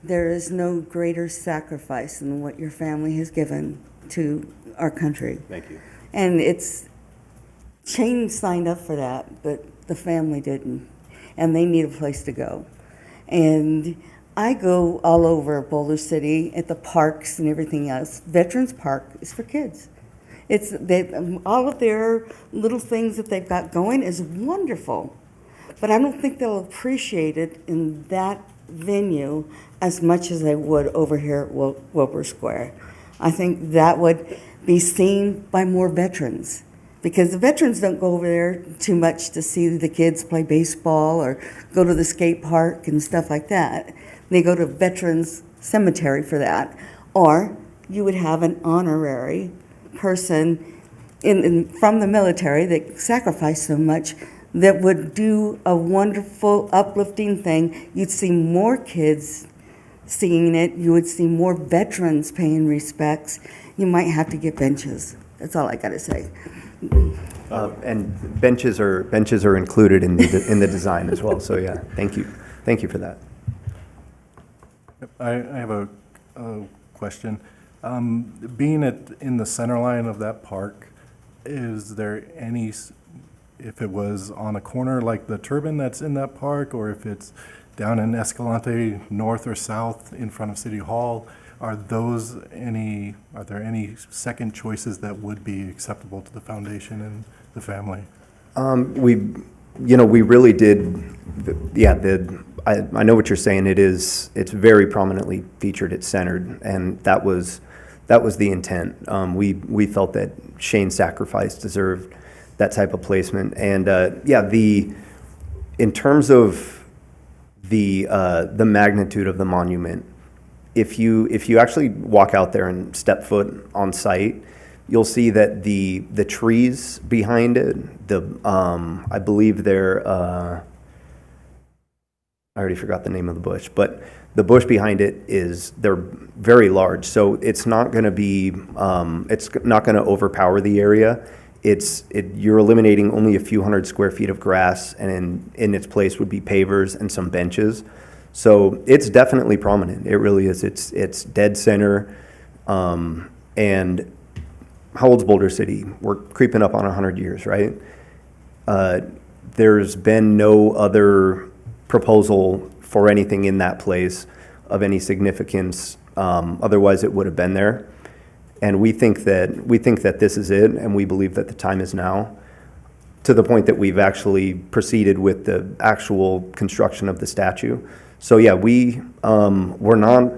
There is no greater sacrifice than what your family has given to our country. Thank you. And Shane signed up for that, but the family didn't. And they need a place to go. And I go all over Boulder City at the parks and everything else. Veterans Park is for kids. All of their little things that they've got going is wonderful. But I don't think they'll appreciate it in that venue as much as they would over here at Wilbur Square. I think that would be seen by more veterans, because the veterans don't go over there too much to see the kids play baseball or go to the skate park and stuff like that. They go to Veterans Cemetery for that. Or you would have an honorary person from the military that sacrificed so much that would do a wonderful, uplifting thing. You'd see more kids seeing it. You would see more veterans paying respects. You might have to get benches. That's all I got to say. And benches are included in the design as well. So yeah, thank you for that. I have a question. Being in the center line of that park, is there any, if it was on a corner like the Turbine that's in that park, or if it's down in Escalante, north or south in front of City Hall, are there any second choices that would be acceptable to the foundation and the family? We really did, yeah, I know what you're saying. It's very prominently featured, it's centered, and that was the intent. We felt that Shane's sacrifice deserved that type of placement. And in terms of the magnitude of the monument, if you actually walk out there and step foot on site, you'll see that the trees behind it, I believe they're I already forgot the name of the bush, but the bush behind it they're very large. So it's not going to be it's not going to overpower the area. You're eliminating only a few hundred square feet of grass, and in its place would be pavers and some benches. So it's definitely prominent. It really is. It's dead center. And how old's Boulder City? We're creeping up on 100 years, right? There's been no other proposal for anything in that place of any significance. Otherwise, it would have been there. And we think that this is it, and we believe that the time is now, to the point that we've actually proceeded with the actual construction of the statue. So yeah, we're not.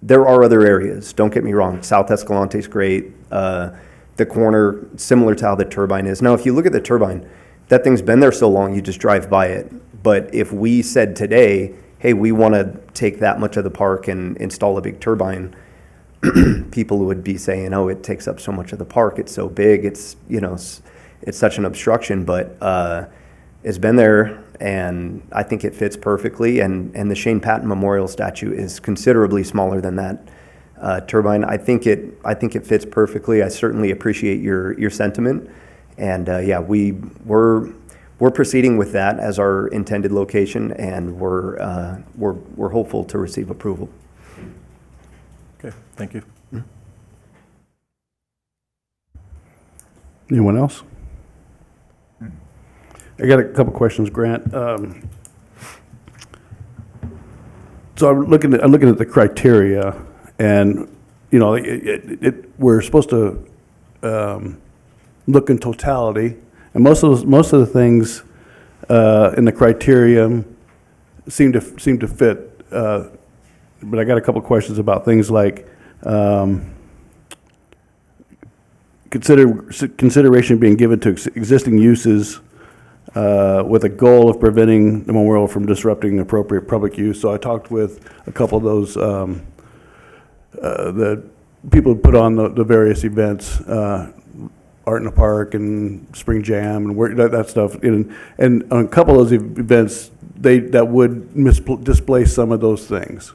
There are other areas. Don't get me wrong. South Escalante is great. The corner, similar to how the Turbine is. Now, if you look at the Turbine, that thing's been there so long, you just drive by it. But if we said today, hey, we want to take that much of the park and install a big turbine, people would be saying, oh, it takes up so much of the park. It's so big. It's such an obstruction. But it's been there, and I think it fits perfectly. And the Shane Patton Memorial statue is considerably smaller than that turbine. I think it fits perfectly. I certainly appreciate your sentiment. And yeah, we're proceeding with that as our intended location, and we're hopeful to receive approval. Okay, thank you. Anyone else? I got a couple questions, Grant. So I'm looking at the criteria, and, you know, we're supposed to look in totality, and most of the things in the criterion seem to fit. But I got a couple questions about things like consideration being given to existing uses with a goal of preventing the memorial from disrupting appropriate public use. So I talked with a couple of those, the people who put on the various events, Art in the Park and Spring Jam and that stuff. And on a couple of those events, that would displace some of those things.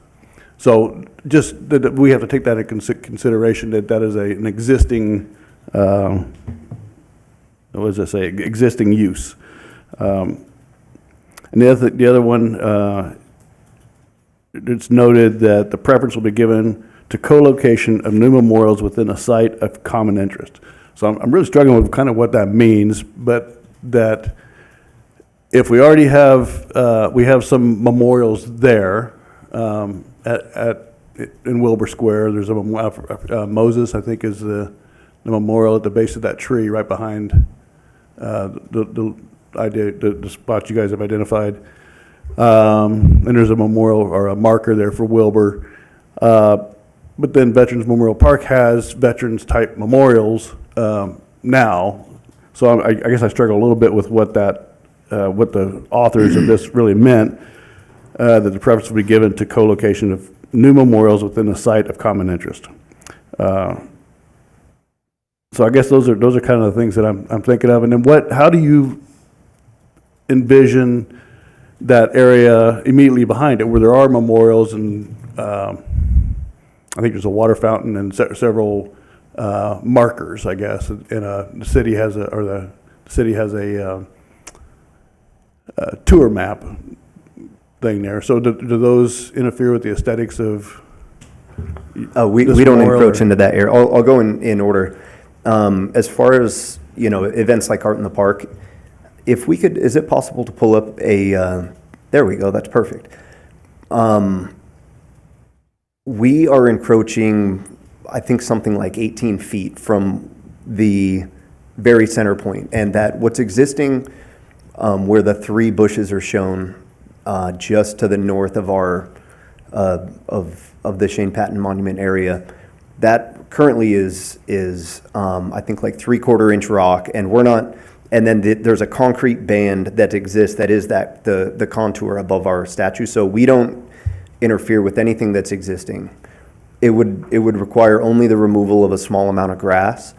So just that we have to take that into consideration, that is an existing, what does it say, existing use. And the other one, it's noted that the preference will be given to co-location of new memorials within a site of common interest. So I'm really struggling with kind of what that means, but that if we already have, we have some memorials there, in Wilbur Square, there's a Moses, I think, is the memorial at the base of that tree right behind the spot you guys have identified. And there's a memorial or a marker there for Wilbur. But then Veterans Memorial Park has veterans type memorials now. So I guess I struggle a little bit with what the authors of this really meant. That the preference will be given to co-location of new memorials within a site of common interest. So I guess those are kind of the things that I'm thinking of. And then how do you envision that area immediately behind it, where there are memorials and I think there's a water fountain and several markers, I guess, and the city has a tour map thing there. So do those interfere with the aesthetics of We don't encroach into that area. I'll go in order. As far as, events like Art in the Park, if we could, is it possible to pull up there we go, that's perfect. We are encroaching, I think, something like 18 feet from the very center point, and that what's existing, where the three bushes are shown, just to the north of our of the Shane Patton Monument area, that currently is I think like 3/4 inch rock, and we're not. And then there's a concrete band that exists that is the contour above our statue. So we don't interfere with anything that's existing. It would require only the removal of a small amount of grass,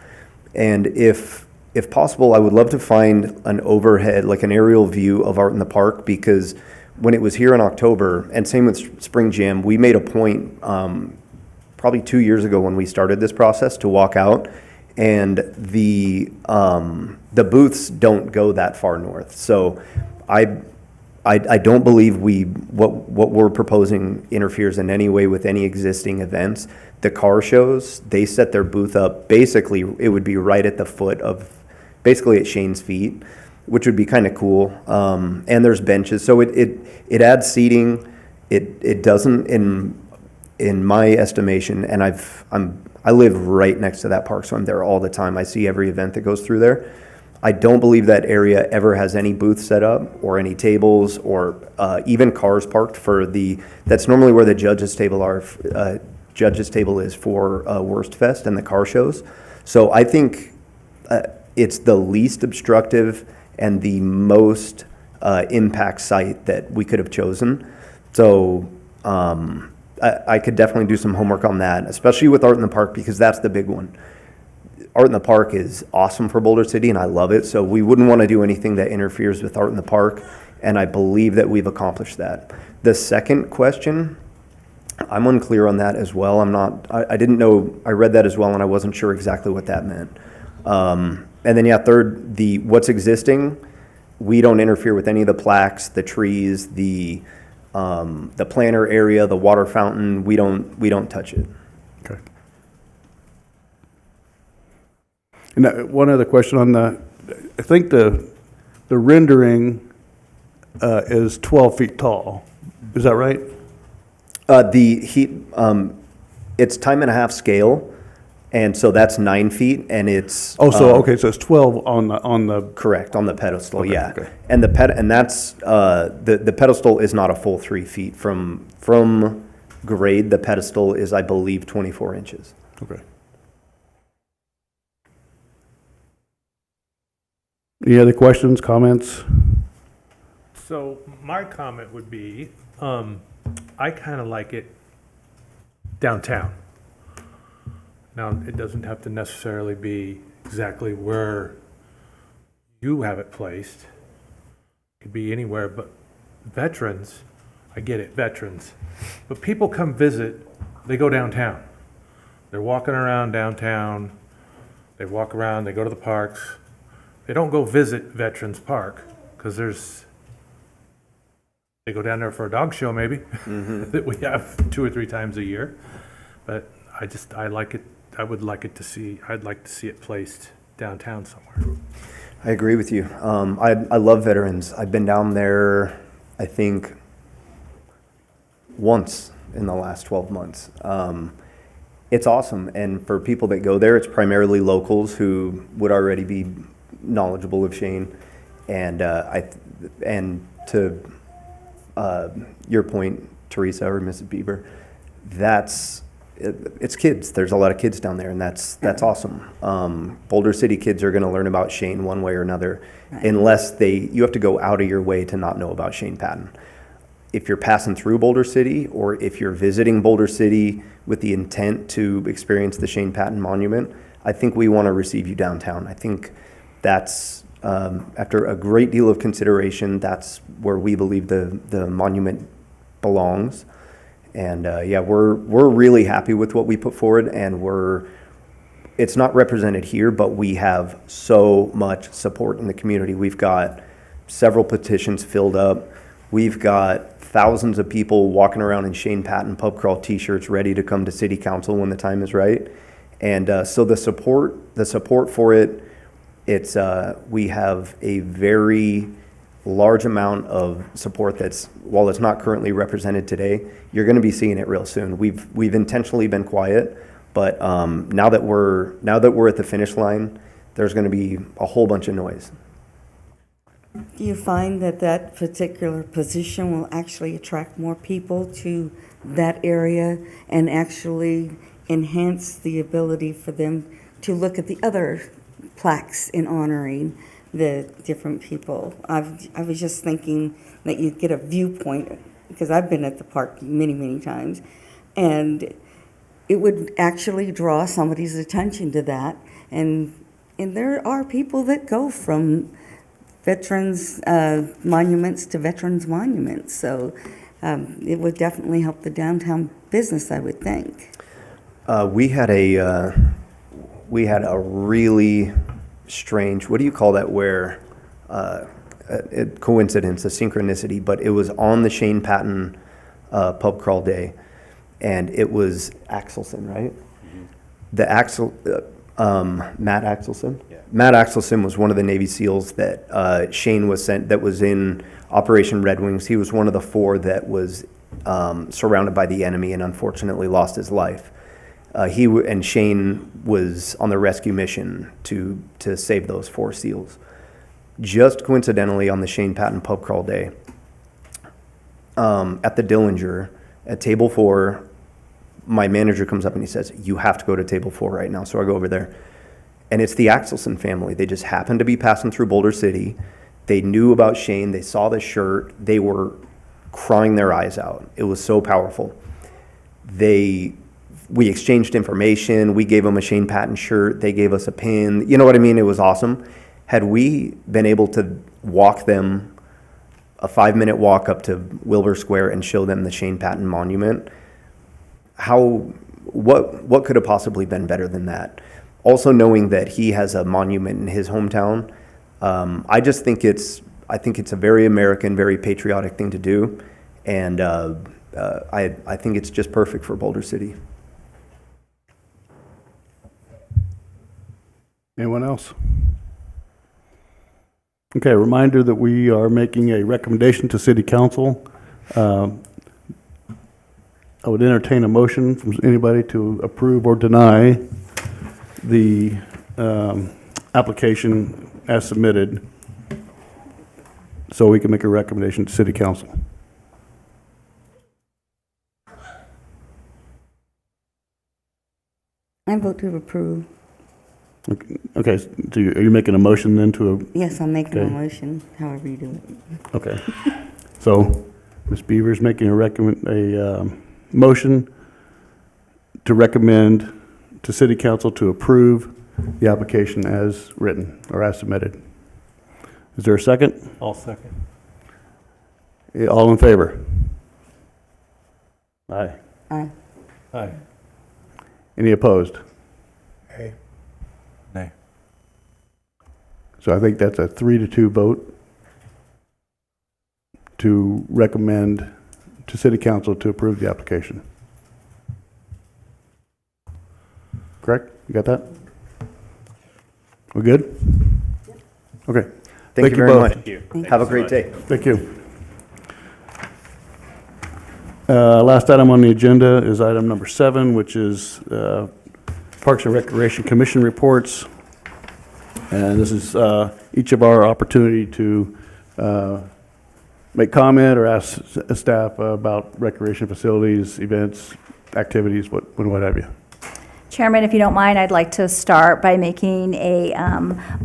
and if possible, I would love to find an overhead, like an aerial view of Art in the Park, because when it was here in October, and same with Spring Jam, we made a point probably 2 years ago when we started this process to walk out, and the booths don't go that far north. So I don't believe what we're proposing interferes in any way with any existing events. The car shows, they set their booth up, basically it would be right at the foot of, basically at Shane's feet, which would be kind of cool. And there's benches, so it adds seating. It doesn't, in my estimation, and I live right next to that park, so I'm there all the time. I see every event that goes through there. I don't believe that area ever has any booths set up or any tables or even cars parked that's normally where the judges table is for Worst Fest and the car shows. So I think it's the least obstructive and the most impact site that we could have chosen. So I could definitely do some homework on that, especially with Art in the Park, because that's the big one. Art in the Park is awesome for Boulder City, and I love it, so we wouldn't want to do anything that interferes with Art in the Park, and I believe that we've accomplished that. The second question, I'm unclear on that as well. I didn't know, I read that as well, and I wasn't sure exactly what that meant. And then, third, what's existing, we don't interfere with any of the plaques, the trees, the planter area, the water fountain. We don't touch it. Okay. And one other question on I think the rendering is 12 feet tall. Is that right? It's time and a half scale, and so that's 9 feet, and it's. Oh, so, okay, so it's 12 on the, Correct, on the pedestal, Okay, yeah. okay. And that's, the pedestal is not a full 3 feet. From grade, the pedestal is, I believe, 24 inches. okay. Any other questions, comments? So my comment would be, I kind of like it downtown. Now, it doesn't have to necessarily be exactly where you have it placed. It could be anywhere, but veterans, I get it, veterans. But people come visit, they go downtown. They're walking around downtown, they walk around, they go to the parks. They don't go visit Veterans Park, because they go down there for a dog show maybe, that we have 2 or 3 times a year. But I like it, I'd like to see it placed downtown somewhere. I agree with you. I love veterans. I've been down there, I think, once in the last 12 months. It's awesome, and for people that go there, it's primarily locals who would already be knowledgeable of Shane, and to your point, Teresa or Mrs. Bieber, it's kids. There's a lot of kids down there, and that's awesome. Boulder City kids are going to learn about Shane one way or another, unless you have to go out of your way to not know about Shane Patton. If you're passing through Boulder City, or if you're visiting Boulder City with the intent to experience the Shane Patton Monument, I think we want to receive you downtown. I think that's, after a great deal of consideration, that's where we believe the monument belongs. And yeah, we're really happy with what we put forward, and it's not represented here, but we have so much support in the community. We've got several petitions filled up. We've got thousands of people walking around in Shane Patton pub crawl t-shirts ready to come to city council when the time is right. And so the support for it, we have a very large amount of support that's, while it's not currently represented today, you're going to be seeing it real soon. We've intentionally been quiet, but now that we're at the finish line, there's going to be a whole bunch of noise. Do you find that particular position will actually attract more people to that area and actually enhance the ability for them to look at the other plaques in honoring the different people? I was just thinking that you get a viewpoint, because I've been at the park many, many times, and it would actually draw somebody's attention to that. And there are people that go from veterans monuments to veterans monuments, so it would definitely help the downtown business, I would think. We had a really strange, what do you call that, where a coincidence, a synchronicity, but it was on the Shane Patton pub crawl day, and it was Axelson, right? Mm-hmm. Matt Axelson? Yeah. Matt Axelson was one of the Navy SEALs that Shane was sent, that was in Operation Red Wings. He was one of the 4 that was surrounded by the enemy and unfortunately lost his life. And Shane was on the rescue mission to save those 4 SEALs. Just coincidentally, on the Shane Patton pub crawl day, at the Dillinger, at table 4, my manager comes up and he says, "You have to go to table 4 right now." So I go over there, and it's the Axelson family. They just happened to be passing through Boulder City. They knew about Shane. They saw the shirt. They were crying their eyes out. It was so powerful. We exchanged information. We gave them a Shane Patton shirt. They gave us a pin. You know what I mean? It was awesome. Had we been able to walk them a 5-minute walk up to Wilbur Square and show them the Shane Patton Monument, what could have possibly been better than that? Also knowing that he has a monument in his hometown, I think it's a very American, very patriotic thing to do, and I think it's just perfect for Boulder City. Anyone else? Okay, a reminder that we are making a recommendation to City Council. I would entertain a motion from anybody to approve or deny the application as submitted, so we can make a recommendation to City Council. I vote to approve. Okay, so are you making a motion then to, Yes, I'm making a Okay. motion, however you do it. okay. So, Ms. Beaver's making a motion to recommend to City Council to approve the application as written or as submitted. Is there a second? I'll second. All in favor? Aye. Aye. Aye. Any opposed? Nay. So I think that's a 3-2 vote to recommend to City Council to approve the application. Correct? You got that? We good? Okay. Thank you very both. much. Thank you. Have a great day. Thank you. Last item on the agenda is item number 7, which is Parks and Recreation Commission reports. And this is each of our opportunity to make comment or ask staff about recreation facilities, events, activities, what have you. Chairman, if you don't mind, I'd like to start by making a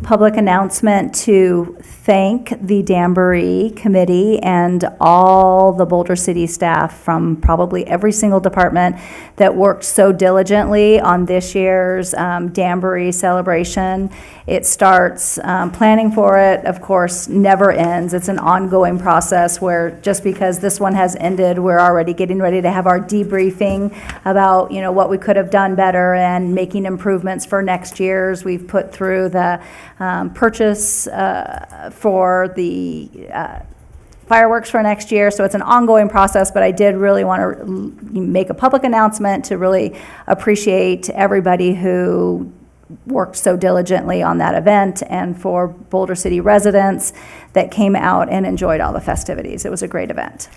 public announcement to thank the Danbury Committee and all the Boulder City staff from probably every single department that worked so diligently on this year's Danbury celebration. It starts, planning for it, of course, never ends. It's an ongoing process where just because this one has ended, we're already getting ready to have our debriefing about, what we could have done better and making improvements for next year's. We've put through the purchase for the fireworks for next year, so it's an ongoing process, but I did really want to make a public announcement to really appreciate everybody who worked so diligently on that event, and for Boulder City residents that came out and enjoyed all the festivities. It was a great event.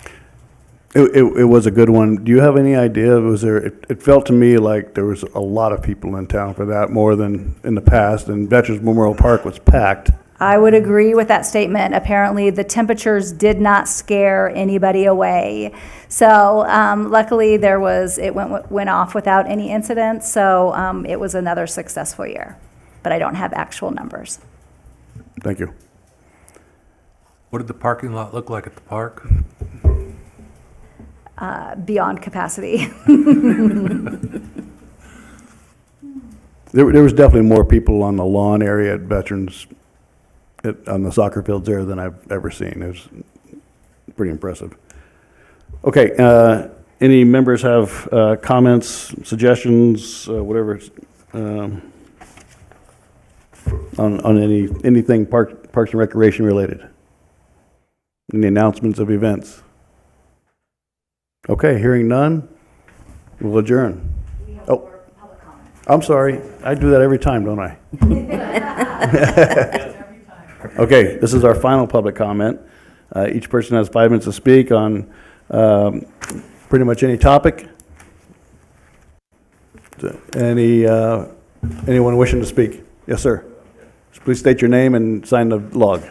It was a good one. Do you have any idea, it felt to me like there was a lot of people in town for that, more than in the past, and Veterans Memorial Park was packed. I would agree with that statement. Apparently, the temperatures did not scare anybody away. So luckily, it went off without any incidents, so it was another successful year. But I don't have actual numbers. Thank you. What did the parking lot look like at the park? Beyond capacity. There was definitely more people on the lawn area at Veterans, on the soccer fields there than I've ever seen. It was pretty impressive. Okay, any members have comments, suggestions, whatever, on anything Parks and Recreation related? Any announcements of events? Okay, hearing none, we'll adjourn. Oh, I'm sorry. I do that every time, don't I? Okay, this is our final public comment. Each person has 5 minutes to speak on pretty much any topic. Anyone wishing to speak? Yes, sir. Please state your name and sign the log.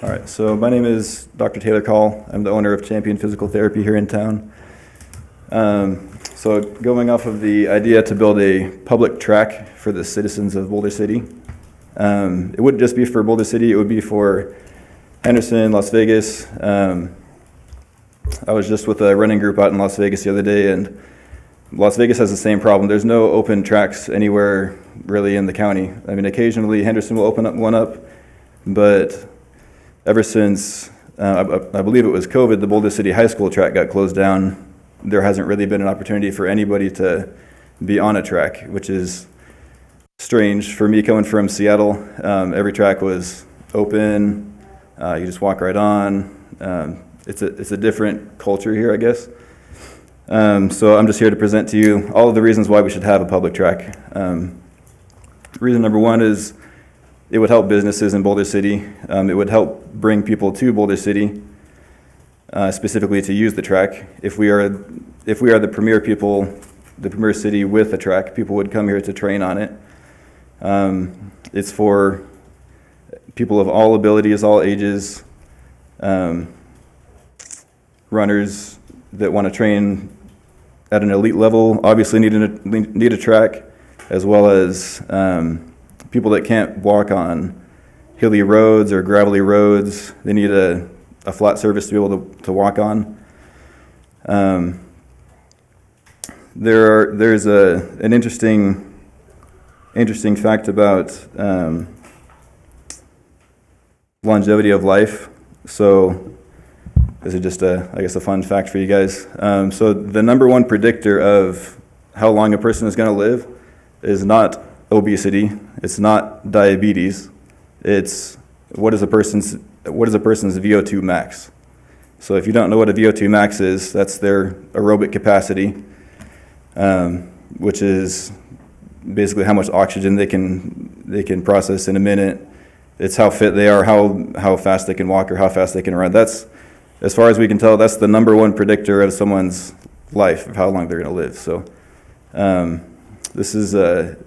All right, so my name is Dr. Taylor Call. I'm the owner of Champion Physical Therapy here in town. So going off of the idea to build a public track for the citizens of Boulder City, it wouldn't just be for Boulder City, it would be for Henderson, Las Vegas. I was just with a running group out in Las Vegas the other day, and Las Vegas has the same problem. There's no open tracks anywhere really in the county. I mean, occasionally Henderson will open one up, but ever since, I believe it was COVID, the Boulder City High School track got closed down. There hasn't really been an opportunity for anybody to be on a track, which is strange for me coming from Seattle. Every track was open. You just walk right on. It's a different culture here, I guess. So I'm just here to present to you all of the reasons why we should have a public track. Reason number one is it would help businesses in Boulder City. It would help bring people to Boulder City, specifically to use the track. If we are the premier city with a track, people would come here to train on it. It's for people of all abilities, all ages, runners that want to train at an elite level, obviously need a track, as well as people that can't walk on hilly roads or gravelly roads. They need a flat surface to be able to walk on. There's an interesting fact about longevity of life. So this is just I guess a fun fact for you guys. So the number one predictor of how long a person is going to live is not obesity. It's not diabetes. It's what is a person's VO2 max. So if you don't know what a VO2 max is, that's their aerobic capacity, which is basically how much oxygen they can process in a minute. It's how fit they are, how fast they can walk or how fast they can run. That's, as far as we can tell, that's the number one predictor of someone's life, of how long they're going to live. So this is a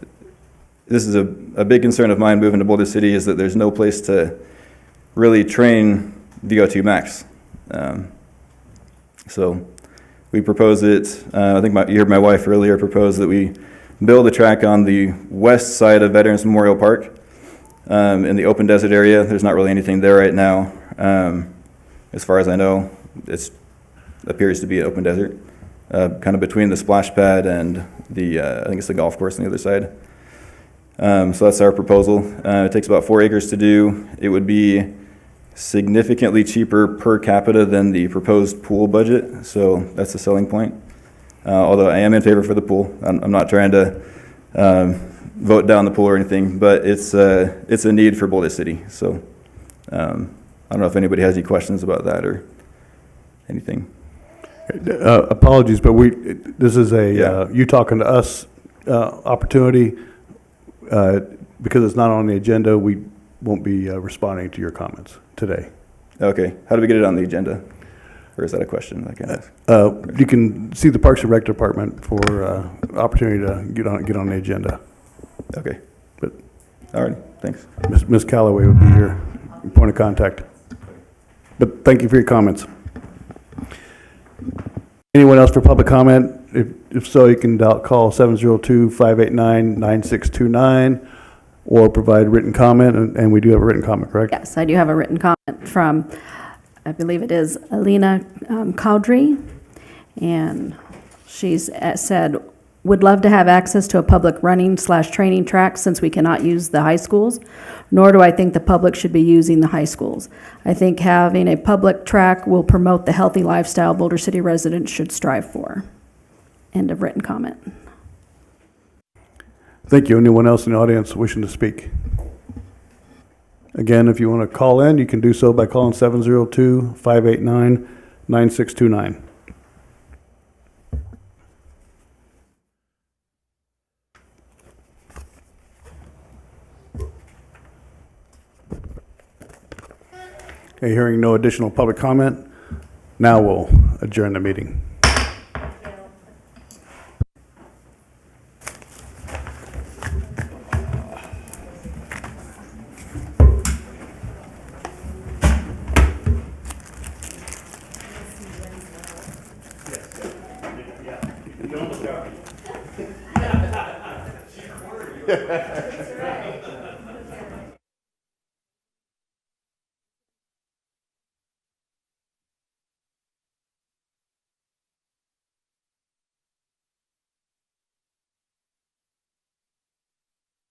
big concern of mine moving to Boulder City, is that there's no place to really train VO2 max. So we propose it. I think you heard my wife earlier propose that we build a track on the west side of Veterans Memorial Park in the open desert area. There's not really anything there right now. As far as I know, it appears to be an open desert, kind of between the splash pad and I think it's the golf course on the other side. So that's our proposal. It takes about 4 acres to do. It would be significantly cheaper per capita than the proposed pool budget, so that's the selling point. Although I am in favor for the pool. I'm not trying to vote down the pool or anything, but it's a need for Boulder City. So I don't know if anybody has any questions about that or anything. Apologies, but this is you talking to us opportunity. Because it's not on the agenda, we won't be responding to your comments today. Okay. How do we get it on the agenda? Or is that a question I can ask? You can see the Parks and Rec Department for opportunity to get on the agenda. Okay. But all right. Thanks. Ms. Callaway would be your point of contact. But thank you for your comments. Anyone else for public comment? If so, you can call 702-589-9629 or provide written comment, and we do have a written comment, correct? Yes, I do have a written comment from, I believe it is Alina Cowdrey, and she's said, would love to have access to a public running/training track since we cannot use the high schools, nor do I think the public should be using the high schools. I think having a public track will promote the healthy lifestyle Boulder City residents should strive for. End of written comment. Thank you. Anyone else in the audience wishing to speak? Again, if you want to call in, you can do so by calling 702-589-9629. Okay, hearing no additional public comment, now we'll adjourn the meeting.